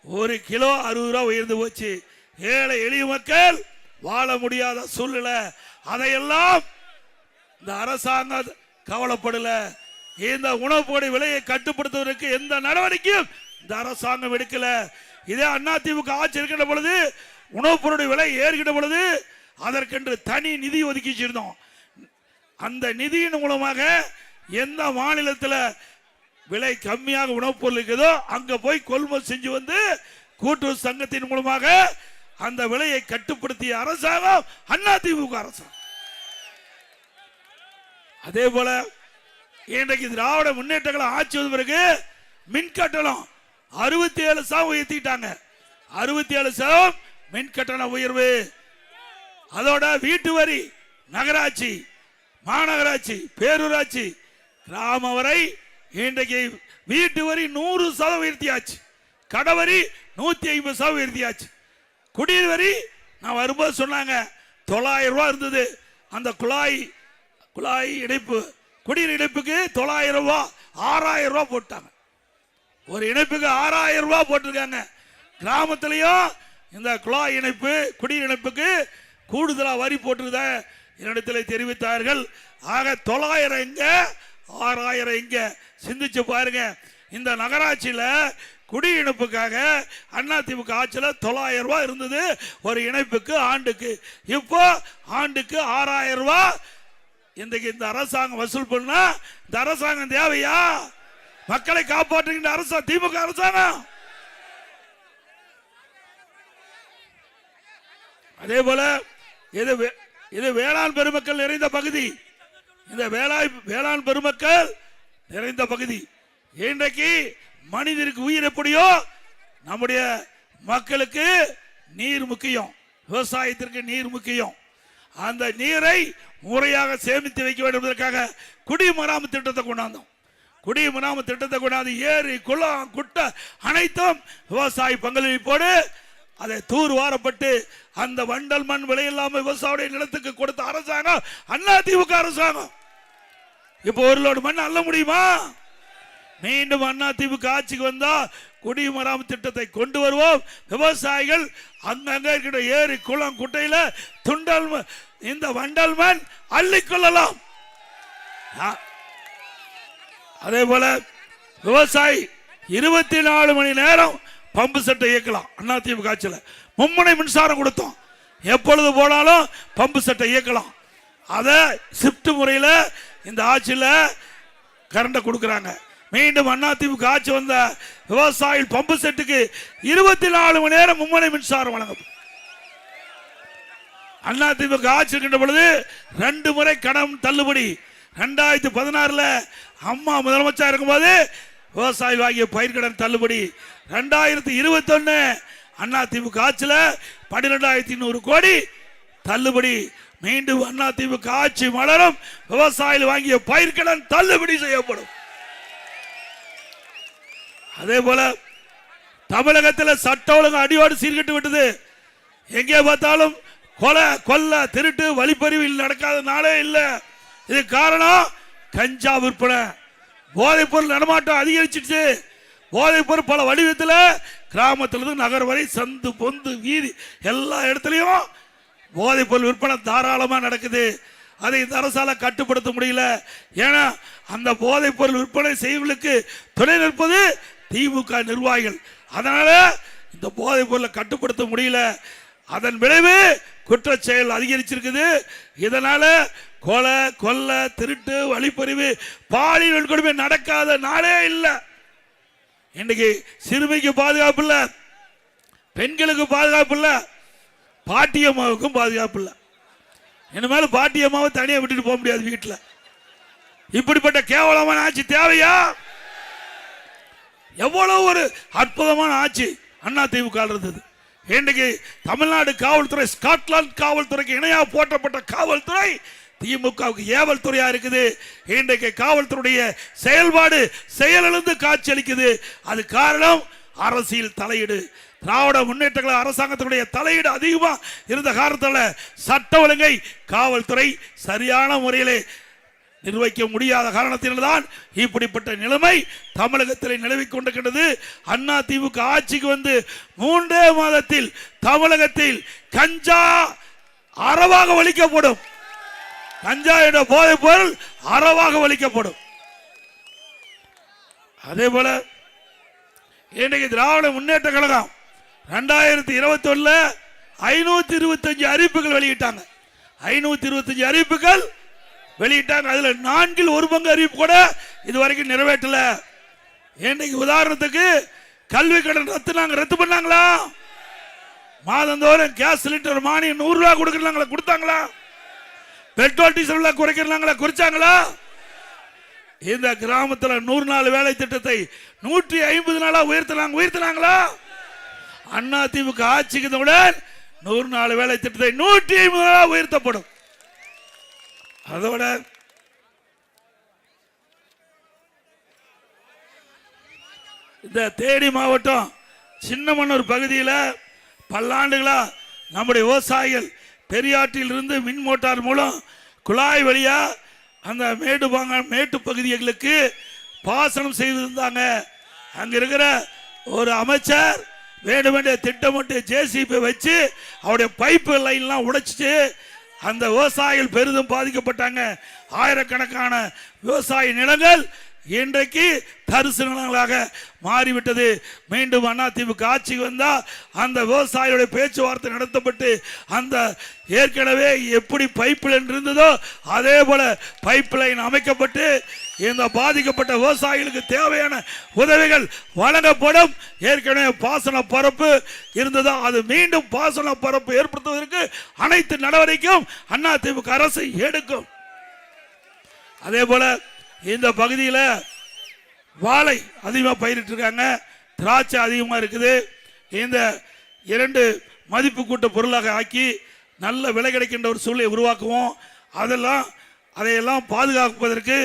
1 கிலோ 60 ரூபா உயர்ந்து போச்சு. ஏழை எளிய மக்கள் வாழ முடியாத சூழ்நிலை. அதையெல்லாம் இந்த அரசாங்கம் கவலைப்படல. இந்த உணவுப் பொருள் விலையை கட்டுப்படுத்துவதற்கு எந்த நடவடிக்கையும் இந்த அரசாங்கம் எடுக்கல. இதே அதிமுக ஆட்சி இருக்கின்ற பொழுது உணவுப் பொருளுடைய விலை ஏறுகின்ற பொழுது அதற்கென்று தனி நிதி ஒதுக்கி வச்சிருந்தோம். அந்த நிதியின் மூலமாக எந்த மாநிலத்தில் விலை கம்மியாக உணவுப் பொருள் இருக்குதோ அங்க போய் கொள்முதல் செஞ்சு வந்து கூட்டுறவு சங்கத்தின் மூலமாக அந்த விலையை கட்டுப்படுத்திய அரசாங்கம் அதிமுக அரசாங்கம். அதே போல இன்றைக்கு திராவிட முன்னேற்ற கழகம் ஆட்சி வந்த பிறகு மின் கட்டணம் 67% உயர்த்திட்டாங்க. 67% மின் கட்டண உயர்வு. அதோட வீட்டு வரி நகராட்சி, மாநகராட்சி, பேரூராட்சி, கிராம வரை இன்றைக்கு வீட்டு வரி 100% உயர்த்தியாச்சு. கடவரி 150% உயர்த்தியாச்சு. குடிநீர் வரி நான் வரும்போது சொன்னாங்க 900 ரூபாய் இருந்தது. அந்த குழாய் இணைப்பு குடிநீர் இணைப்புக்கு 900 ரூபாய் 6000 ரூபாய் போட்டாங்க. ஒரு இணைப்புக்கு 6000 ரூபாய் போட்டிருக்காங்க. கிராமத்திலையும் இந்த குழாய் இணைப்பு குடிநீர் இணைப்புக்கு கூடுதலா வரி போட்டிருந்த என்னிடத்தில் தெரிவித்தார்கள். ஆக 900 எங்க 6000 எங்க? சிந்திச்சு பாருங்க. இந்த நகராட்சியில குடி இணைப்புக்காக அதிமுக ஆட்சியில் 900 ரூபாய் இருந்தது ஒரு இணைப்புக்கு ஆண்டுக்கு. இப்போ ஆண்டுக்கு 6000 ரூபாய் இன்றைக்கு இந்த அரசாங்கம் வசூல் பண்ணா இந்த அரசாங்கம் தேவையா? மக்களை காப்பாற்றுகின்ற அரசாங்கம் திமுக அரசாங்கம். அதே போல இது வேளாண் பெருமக்கள் நிறைந்த பகுதி. இந்த வேளாண் பெருமக்கள் நிறைந்த பகுதி. இன்றைக்கு மனிதருக்கு உயிர் எப்படியோ நம்முடைய மக்களுக்கு நீர் முக்கியம், விவசாயத்திற்கு நீர் முக்கியம். அந்த நீரை முறையாக சேமித்து வைக்க வேண்டும் என்பதற்காக குடிமராமத்து திட்டத்தை கொண்டாந்தோம். குடிமராமத்து திட்டத்தை கொண்டாந்து ஏரி குளம் குட்டை அனைத்தும் விவசாய பங்களிப்போடு அதை தூர் வாரப்பட்டு அந்த வண்டல் மண் விலையில்லாமல் விவசாய நிலத்துக்கு கொடுத்த அரசாங்கம் அதிமுக அரசாங்கம். இப்போ ஒரு லோடு மண் அள்ள முடியுமா? மீண்டும் அதிமுக ஆட்சிக்கு வந்தா குடிமராமத்து திட்டத்தை கொண்டு வருவோம். விவசாயிகள் அங்கங்க இருக்கிற ஏரி குளம் குட்டையில துண்டல் இந்த வண்டல் மண் அள்ளிக்கொள்ளலாம். அதே போல விவசாயி 24 மணி நேரம் பம்பு செட்டை இயக்கலாம். அதிமுக ஆட்சியில் மும்முனை மின்சாரம் கொடுத்தோம். எப்பொழுது போனாலும் பம்பு செட்டை இயக்கலாம். அதை ஷிப்ட் முறையில் இந்த ஆட்சியில் கரண்ட கொடுக்குறாங்க. மீண்டும் அதிமுக ஆட்சி வந்த விவசாயி பம்பு செட்டுக்கு 24 மணி நேரம் மும்முனை மின்சாரம் வழங்கும். அதிமுக ஆட்சி இருக்கின்ற பொழுது 2 முறை கடன் தள்ளுபடி. 2016 அம்மா முதலமைச்சர் இருக்கும்போது விவசாயி வாங்கிய பயிர்கடன் தள்ளுபடி. 2021 அதிமுக ஆட்சியில் 12200 கோடி தள்ளுபடி. மீண்டும் அதிமுக ஆட்சி மலரும். விவசாயிகள் வாங்கிய பயிர்கடன் தள்ளுபடி செய்யப்படும். அதே போல தமிழகத்தில் சட்ட ஒழுங்கு அடியோடு சீர்கட்டு விட்டது. எங்கே பார்த்தாலும் கொலை கொள்ளை திருட்டு வழிப்பறிவு நடக்காத நாளே இல்லை. இது காரணம் கஞ்சா விற்பனை, போதைப் பொருள் நடமாட்டம் அதிகரிச்சிடுச்சு. போதைப் பொருள் பல வடிவத்தில் கிராமத்திலிருந்து நகர் வரை சந்து பொந்து வீதி எல்லா இடத்துலையும் போதைப் பொருள் விற்பனை தாராளமாக நடக்குது. அதை இந்த அரசால கட்டுப்படுத்த முடியல. ஏன்னா அந்த போதைப் பொருள் விற்பனை செய்வர்களுக்கு துணை நிற்பது திமுக நிர்வாகிகள். அதனால இந்த போதைப் பொருளை கட்டுப்படுத்த முடியல. அதன் விளைவு குற்ற செயல் அதிகரிச்சிருக்குது. இதனால கொலை, கொள்ளை, திருட்டு, வழிப்பறிவு, பாலியல் வன்கொடுமை நடக்காத நாளே இல்லை. இன்னைக்கு சிறுமிக்கு பாதுகாப்பு இல்லை, பெண்களுக்கு பாதுகாப்பு இல்லை, பாட்டியம்மாவுக்கும் பாதுகாப்பு இல்லை. இனிமேல் பாட்டியம்மாவை தனியாக விட்டுட்டு போக முடியாது வீட்டில். இப்படிப்பட்ட கேவலமான ஆட்சி தேவையா? எவ்வளவு ஒரு அற்புதமான ஆட்சி அண்ணா திமுக இருந்தது. இன்றைக்கு தமிழ்நாடு காவல்துறை ஸ்காட்லாந்து காவல்துறைக்கு இணையா போற்றப்பட்ட காவல்துறை திமுகவுக்கு ஏவல் துறையா இருக்குது. இன்றைக்கு காவல்துறையுடைய செயல்பாடு செயலிழந்து காட்சி அளிக்குது. அது காரணம் அரசியல் தலையீடு. திராவிட முன்னேற்ற கழக அரசாங்கத்தினுடைய தலையீடு அதிகமா இருந்த காரணத்தால் சட்ட ஒழுங்கை காவல்துறை சரியான முறையிலே நிர்வகிக்க முடியாத காரணத்தில்தான் இப்படிப்பட்ட நிலைமை தமிழகத்தில் நிலவிக் கொண்டிருக்கிறது. அண்ணா திமுக ஆட்சிக்கு வந்து 3 மாதத்தில் தமிழகத்தில் கஞ்சா அறவாக ஒழிக்கப்படும். கஞ்சா என்ற போதைப் பொருள் அறவாக ஒழிக்கப்படும். அதே போல இன்றைக்கு திராவிட முன்னேற்ற கழகம் 2021 525 அறிவிப்புகள் வெளியிட்டாங்க. 525 அறிவிப்புகள் வெளியிட்டாங்க. அதுல 4 1 பங்கு அறிவிப்பு கூட இதுவரைக்கும் நிறைவேற்றல. இன்னைக்கு உதாரணத்துக்கு கல்வி கடன் ரத்து பண்ணாங்களா? மாதந்தோறும் கேஸ் சிலிண்டர் மானியம் 100 ரூபாய் கொடுக்கறாங்களா? கொடுத்தாங்களா? பெட்ரோல் டீசல் குறைக்கிறாங்களா? குறைச்சாங்களா? இந்த கிராமத்தில் 100 நாள் வேலை திட்டத்தை 150 நாளா உயர்த்தினாங்களா? அண்ணா திமுக ஆட்சிக்கு 100 நாள் வேலை திட்டத்தை 150 நாளா உயர்த்தப்படும். அதோட இந்த தேனி மாவட்டம் சின்னமனூர் பகுதியில் பல்லாண்டுகளா நம்முடைய விவசாயிகள் பெரியாற்றில் இருந்து மின் மோட்டார் மூலம் குழாய் வழியா அந்த மேட்டு பகுதிகளுக்கு பாசனம் செய்திருந்தாங்க. அங்க இருக்கிற ஒரு அமைச்சர் வேண்டுமென்றே திட்டமிட்டு ஜேசிபி வச்சு அவருடைய பைப்பு லைன்லாம் உடைச்சிட்டு அந்த விவசாயிகள் பெரிதும் பாதிக்கப்பட்டாங்க. ஆயிரக்கணக்கான விவசாய நிலங்கள் இன்றைக்கு தரிசு நிலங்களாக மாறிவிட்டது. மீண்டும் அதிமுக ஆட்சிக்கு வந்தா அந்த விவசாயிகளுடைய பேச்சுவார்த்தை நடத்தப்பட்டு அந்த ஏற்கனவே எப்படி பைப் லைன் இருந்ததோ அதே போல பைப் லைன் அமைக்கப்பட்டு இந்த பாதிக்கப்பட்ட விவசாயிகளுக்கு தேவையான உதவிகள் வழங்கப்படும். ஏற்கனவே பாசன பரப்பு இருந்ததோ அது மீண்டும் பாசன பரப்பு ஏற்படுத்துவதற்கு அனைத்து நடவடிக்கையும் அதிமுக அரசு எடுக்கும். அதே போல இந்த பகுதியில் வாழை அதிகமாக பயிரிட்டு இருக்காங்க, திராட்சை அதிகமாக இருக்குது. இந்த 2 மதிப்பு கூட்ட பொருளாக ஆக்கி நல்ல விலை கிடைக்கின்ற ஒரு சூழலை உருவாக்குவோம். அதையெல்லாம் பாதுகாப்பதற்கு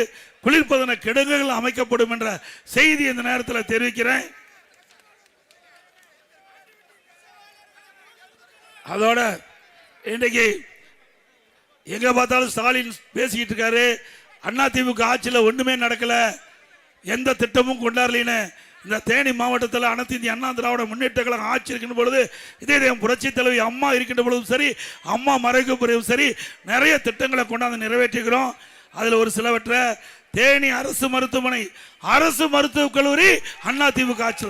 குளிர்பதன கிடங்குகள் அமைக்கப்படும் என்ற செய்தி இந்த நேரத்தில் தெரிவிக்கிறேன். அதோட இன்றைக்கு எங்க பார்த்தாலும் ஸ்டாலின் பேசிக்கிட்டு இருக்காரு. அண்ணா திமுக ஆட்சியில் ஒண்ணுமே நடக்கல, எந்த திட்டமும் கொண்டாடலின்னு. இந்த தேனி மாவட்டத்தில் அனைத்து இந்திய அண்ணா திராவிட முன்னேற்ற கழகம் ஆட்சி இருக்கின்ற பொழுது, இதே புரட்சி தலைவி அம்மா இருக்கின்ற பொழுதும் சரி, அம்மா மறைவு பிறகும் சரி, நிறைய திட்டங்களை கொண்டாந்து நிறைவேற்றுகிறோம். அதில் ஒரு சிலவற்றை தேனி அரசு மருத்துவமனை, அரசு மருத்துவக் கல்லூரி அண்ணா திமுக ஆட்சி.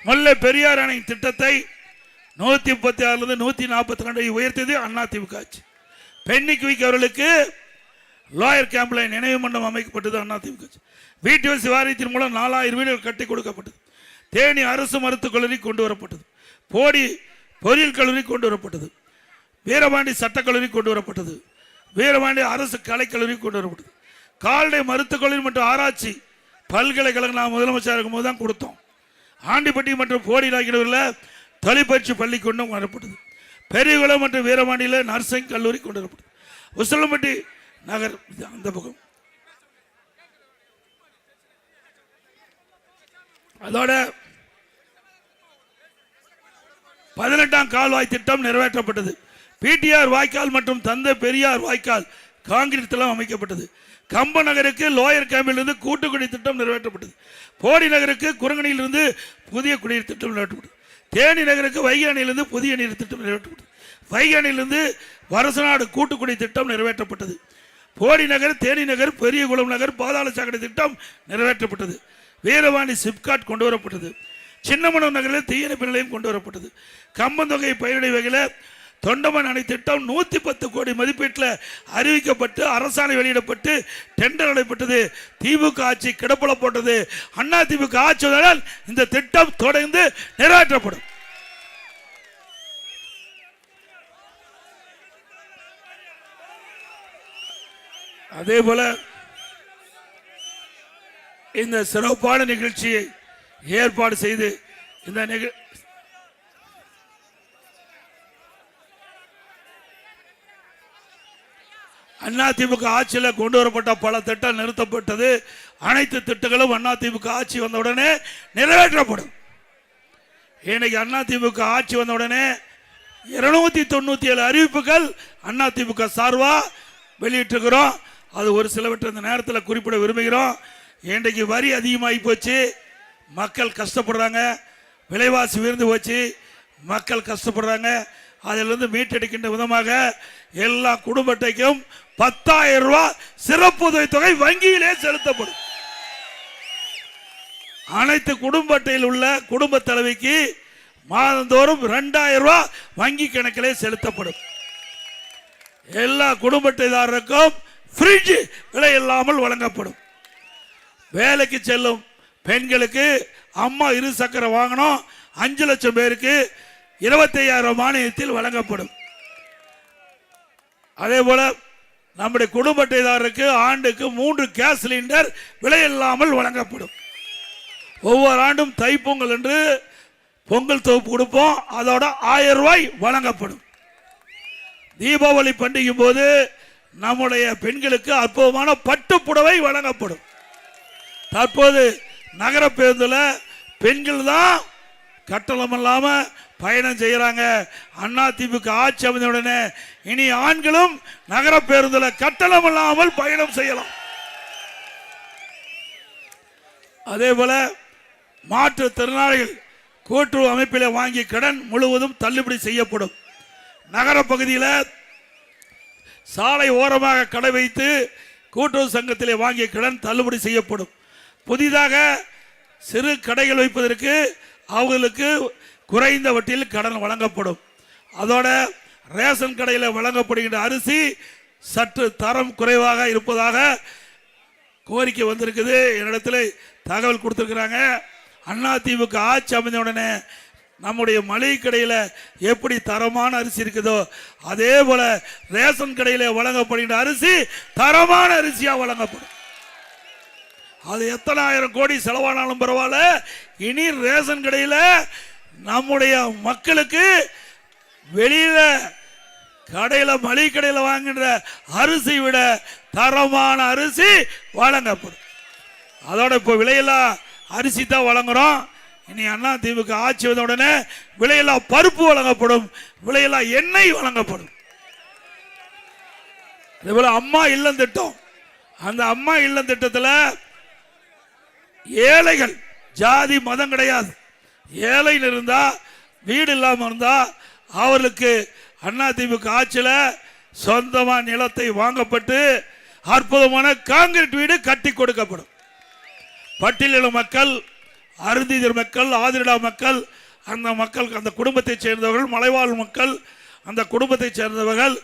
முல்லை பெரியார் அணை திட்டத்தை 136 142 உயர்த்தியது அண்ணா திமுக ஆட்சி. பெண்ணிக்கு அவர்களுக்கு லாயர் கேம்ப்ல நினைவு மண்டபம் அமைக்கப்பட்டது அண்ணா திமுக. வீட்டு வசதி வாரியத்தின் மூலம் 4000 வீடுகள் கட்டி கொடுக்கப்பட்டது. தேனி அரசு மருத்துவக் கல்லூரி கொண்டு வரப்பட்டது. போடி பொறியியல் கல்லூரி கொண்டு வரப்பட்டது. வீரபாண்டி சட்டக்கல்லூரி கொண்டு வரப்பட்டது. வீரபாண்டி அரசு கலைக்கல்லூரி கொண்டு வரப்பட்டது. கால்நடை மருத்துவக் கல்லூரி மற்றும் ஆராய்ச்சி பல்கலைக்கழகம் நான் முதலமைச்சர் இருக்கும் போது தான் கொடுத்தோம். ஆண்டிப்பட்டி மற்றும் போடி ஆகியவர்கள் தொழிற்பயிற்சி பள்ளி கொண்டு வரப்பட்டது. பெரியகுளம் மற்றும் வீரபாண்டியில் நர்சிங் கல்லூரி கொண்டு வரப்பட்டது. உசிலம்பட்டி நகர் அந்த பக்கம். அதோட 18ஆம் கால்வாய் திட்டம் நிறைவேற்றப்பட்டது. பிடிஆர் வாய்க்கால் மற்றும் தந்தை பெரியார் வாய்க்கால் கான்கிரீட் தளம் அமைக்கப்பட்டது. கம்ப நகருக்கு லோயர் கேம்பில் இருந்து கூட்டுக்குடி திட்டம் நிறைவேற்றப்பட்டது. போடி நகருக்கு குரங்கணியிலிருந்து புதிய குடிநீர் திட்டம் நிறைவேற்றப்பட்டது. தேனி நகருக்கு வைகை அணையிலிருந்து புதிய நீர் திட்டம் நிறைவேற்றப்பட்டது. வைகை அணையிலிருந்து வரசநாடு கூட்டுக்குடி திட்டம் நிறைவேற்றப்பட்டது. போடி நகர், தேனி நகர், பெரியகுளம் நகர் பாதாள சாக்கடை திட்டம் நிறைவேற்றப்பட்டது. வீரவாணி சிப்காட் கொண்டு வரப்பட்டது. சின்னமனூர் நகரில் தீயணைப்பு நிலையம் கொண்டு வரப்பட்டது. கம்பந்தொகை பயிரிடை வகையில் தொண்டமன் அணை திட்டம் 110 கோடி மதிப்பீட்டில் அறிவிக்கப்பட்டு அரசாணை வெளியிடப்பட்டு டெண்டர் நடைபெற்றது. திமுக ஆட்சி கிடப்புல போட்டது. அண்ணா திமுக ஆட்சியால் இந்த திட்டம் தொடர்ந்து நிறைவேற்றப்படும். அதே போல இந்த சிறப்பான நிகழ்ச்சியை ஏற்பாடு செய்து இந்த அதிமுக ஆட்சியில் கொண்டு வரப்பட்ட பல திட்டம் நிறுத்தப்பட்டது. அனைத்து திட்டங்களும் அதிமுக ஆட்சி வந்தவுடனே நிறைவேற்றப்படும். இன்னைக்கு அதிமுக ஆட்சி வந்தவுடனே 297 அறிவிப்புகள் அதிமுக சார்பா வெளியிட்டிருக்கிறோம். அது ஒரு சிலவற்றை இந்த நேரத்தில் குறிப்பிட விரும்புகிறோம். இன்றைக்கு வரி அதிகமாகி போச்சு, மக்கள் கஷ்டப்படுறாங்க. விலைவாசி உயர்ந்து போச்சு, மக்கள் கஷ்டப்படுறாங்க. அதிலிருந்து மீட்டெடுக்கின்ற விதமாக எல்லா குடும்ப அட்டைக்கும் 10,000 ரூபாய் சிறப்பு உதவித்தொகை வங்கியிலே செலுத்தப்படும். அனைத்து குடும்ப அட்டையில் உள்ள குடும்ப தலைவிக்கு மாதந்தோறும் 2,000 ரூபாய் வங்கி கணக்கிலே செலுத்தப்படும். எல்லா குடும்ப அட்டைதாரருக்கும் ஃப்ரிட்ஜ் விலை இல்லாமல் வழங்கப்படும். வேலைக்கு செல்லும் பெண்களுக்கு அம்மா 2 சக்கர வாகனம் 5 லட்சம் பேருக்கு 25,000 மானியத்தில் வழங்கப்படும். அதே போல நம்முடைய குடும்ப அட்டைதாரருக்கு ஆண்டுக்கு 3 கேஸ் சிலிண்டர் விலை இல்லாமல் வழங்கப்படும். ஒவ்வொரு ஆண்டும் தைப்பொங்கல் என்று பொங்கல் தொகுப்பு கொடுப்போம், அதோட 1000 ரூபாய் வழங்கப்படும். தீபாவளி பண்டிகை போது நம்முடைய பெண்களுக்கு அற்புதமான பட்டு புடவை வழங்கப்படும். தற்போது நகர பேருந்துல பெண்கள் தான் கட்டணம் இல்லாம பயணம் செய்யறாங்க. அதிமுக ஆட்சி அமைந்தவுடனே இனி ஆண்களும் நகர பேருந்துல கட்டணம் இல்லாமல் பயணம் செய்யலாம். அதே போல மாற்றுத்திறனாளிகள் கூட்டுறவு அமைப்பில் வாங்கிய கடன் முழுவதும் தள்ளுபடி செய்யப்படும். நகர பகுதியில் சாலை ஓரமாக கடை வைத்து கூட்டுறவு சங்கத்திலே வாங்கிய கடன் தள்ளுபடி செய்யப்படும். புதிதாக சிறு கடைகள் வைப்பதற்கு அவர்களுக்கு குறைந்த வட்டியில் கடன் வழங்கப்படும். அதோட ரேஷன் கடையில் வழங்கப்படுகின்ற அரிசி சற்று தரம் குறைவாக இருப்பதாக கோரிக்கை வந்திருக்குது. என்னிடத்தில் தகவல் கொடுத்திருக்கிறாங்க. அதிமுக ஆட்சி அமைந்த உடனே நம்முடைய மளிகை கடையில் எப்படி தரமான அரிசி இருக்குதோ அதே போல ரேஷன் கடையில் வழங்கப்படுகின்ற அரிசி தரமான அரிசியாக வழங்கப்படும். அது எத்தனை ஆயிரம் கோடி செலவானாலும் பரவாயில்ல, இனி ரேஷன் கடையில் நம்முடைய மக்களுக்கு வெளியில கடையில் மளிகை கடையில் வாங்குகின்ற அரிசி விட தரமான அரிசி வழங்கப்படும். அதோட இப்போ விலையெல்லாம் அரிசி தான் வழங்குறோம். இனி அதிமுக ஆட்சி வந்த உடனே விலையெல்லாம் பருப்பு வழங்கப்படும், விலையெல்லாம் எண்ணெய் வழங்கப்படும். அதேபோல அம்மா இல்லம் திட்டம், அந்த அம்மா இல்லம் திட்டத்தில் ஏழைகள் ஜாதி மதம் கிடையாது. ஏழைன்னு இருந்தா வீடு இல்லாமல் இருந்தா அவர்களுக்கு அதிமுக ஆட்சியில் சொந்தமா நிலத்தை வாங்கப்பட்டு அற்புதமான கான்கிரீட் வீடு கட்டி கொடுக்கப்படும். பட்டியலின மக்கள், அருந்திதர் மக்கள், ஆதிரிடா மக்கள், அந்த மக்கள் அந்த குடும்பத்தை சேர்ந்தவர்கள், மலைவாழ் மக்கள் அந்த குடும்பத்தை சேர்ந்தவர்கள்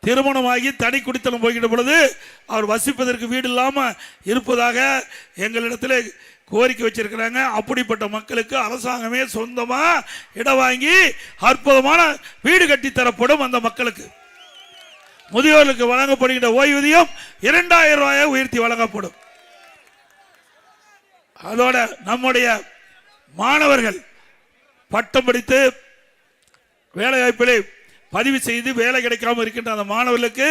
திருமணமாகி தனி குடித்தனம் போகின்ற பொழுது அவர் வசிப்பதற்கு வீடு இல்லாமல் இருப்பதாக எங்களிடத்தில் கோரிக்கை வச்சிருக்கிறாங்க. அப்படிப்பட்ட மக்களுக்கு அரசாங்கமே சொந்தமா இடம் வாங்கி அற்புதமான வீடு கட்டி தரப்படும். அந்த மக்களுக்கு முதியோர்களுக்கு வழங்கப்படுகின்ற ஓய்வூதியம் 2,000 ரூபாயை உயர்த்தி வழங்கப்படும். அதோட நம்முடைய மாணவர்கள் பட்டம் படித்து வேலை வாய்ப்பிலே பதிவு செய்து வேலை கிடைக்காமல் இருக்கின்ற அந்த மாணவர்களுக்கு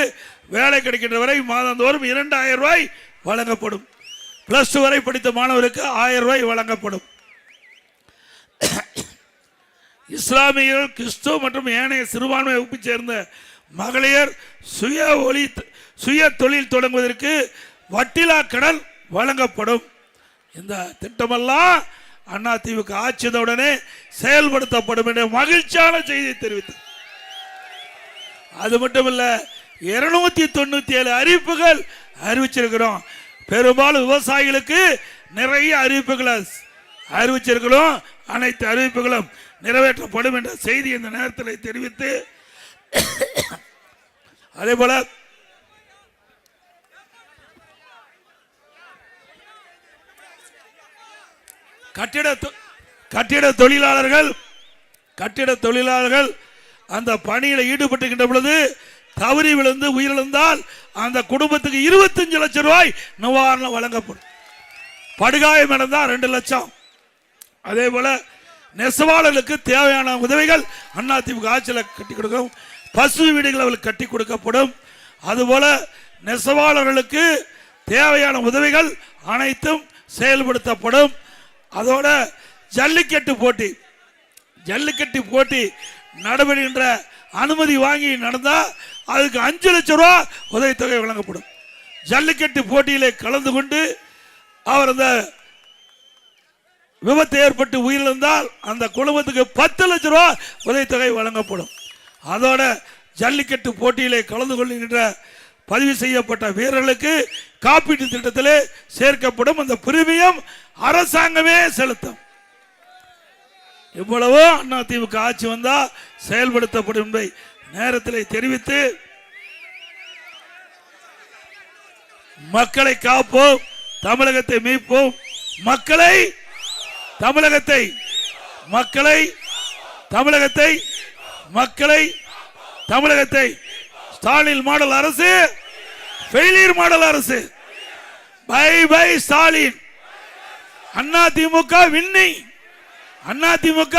வேலை கிடைக்கின்ற வரை மாதந்தோறும் 2,000 ரூபாய் வழங்கப்படும். பிளஸ் 2 வரை படித்த மாணவர்களுக்கு 1000 ரூபாய் வழங்கப்படும். இஸ்லாமியர்கள், கிறிஸ்துவ மற்றும் ஏனைய சிறுபான்மை வகுப்பை சேர்ந்த மகளிர் சுய தொழில் தொடங்குவதற்கு வட்டிலா கடன் வழங்கப்படும். இந்த திட்டமெல்லாம் அதிமுக ஆட்சியுடனே செயல்படுத்தப்படும் என்ற மகிழ்ச்சியான செய்தியை தெரிவித்தார். அது மட்டுமல்ல, 297 அறிவிப்புகள் அறிவிச்சிருக்கிறோம். பெரும்பாலும் விவசாயிகளுக்கு நிறைய அறிவிப்புகளை அறிவிச்சிருக்கிறோம். அனைத்து அறிவிப்புகளும் நிறைவேற்றப்படும் என்ற செய்தி இந்த நேரத்தில் தெரிவித்து, அதே போல கட்டிட தொழிலாளர்கள் அந்த பணியில் ஈடுபட்டுகின்ற பொழுது தவறி விழுந்து உயிரிழந்தால் அந்த குடும்பத்துக்கு 25 லட்சம் ரூபாய் நிவாரணம் வழங்கப்படும். படுகாயம் நடந்தால் 2 லட்சம். அதே போல நெசவாளர்களுக்கு தேவையான உதவிகள் அதிமுக ஆட்சியில் கட்டி கொடுக்கும். பசு வீடுகள் அவர்களுக்கு கட்டி கொடுக்கப்படும். அதுபோல நெசவாளர்களுக்கு தேவையான உதவிகள் அனைத்தும் செயல்படுத்தப்படும். அதோட ஜல்லிக்கட்டு போட்டி நடைபெறுகின்ற அனுமதி வாங்கி நடந்தால் அதுக்கு 5 லட்சம் ரூபாய் உதவித்தொகை வழங்கப்படும். ஜல்லிக்கட்டு போட்டியிலே கலந்து கொண்டு அவர் அந்த விபத்து ஏற்பட்டு உயிரிழந்தால் அந்த குடும்பத்துக்கு 10 லட்சம் ரூபாய் உதவித்தொகை வழங்கப்படும். அதோட ஜல்லிக்கட்டு போட்டியிலே கலந்து கொள்கின்ற பதிவு செய்யப்பட்ட வீரர்களுக்கு காப்பீட்டு திட்டத்திலே சேர்க்கப்படும். அந்த பிரீமியம் அரசாங்கமே செலுத்தும். இவ்வளவோ அதிமுக ஆட்சி வந்தா செயல்படுத்தப்படும் என்பதை நேரத்தில் தெரிவித்து, மக்களை காப்போம், தமிழகத்தை மீட்போம், தமிழகத்தை ஸ்டாலின் மாடல் அரசு, ஃபெயிலியர் மாடல் அரசு. Bye bye Stalin. AIADMK winning. AIADMK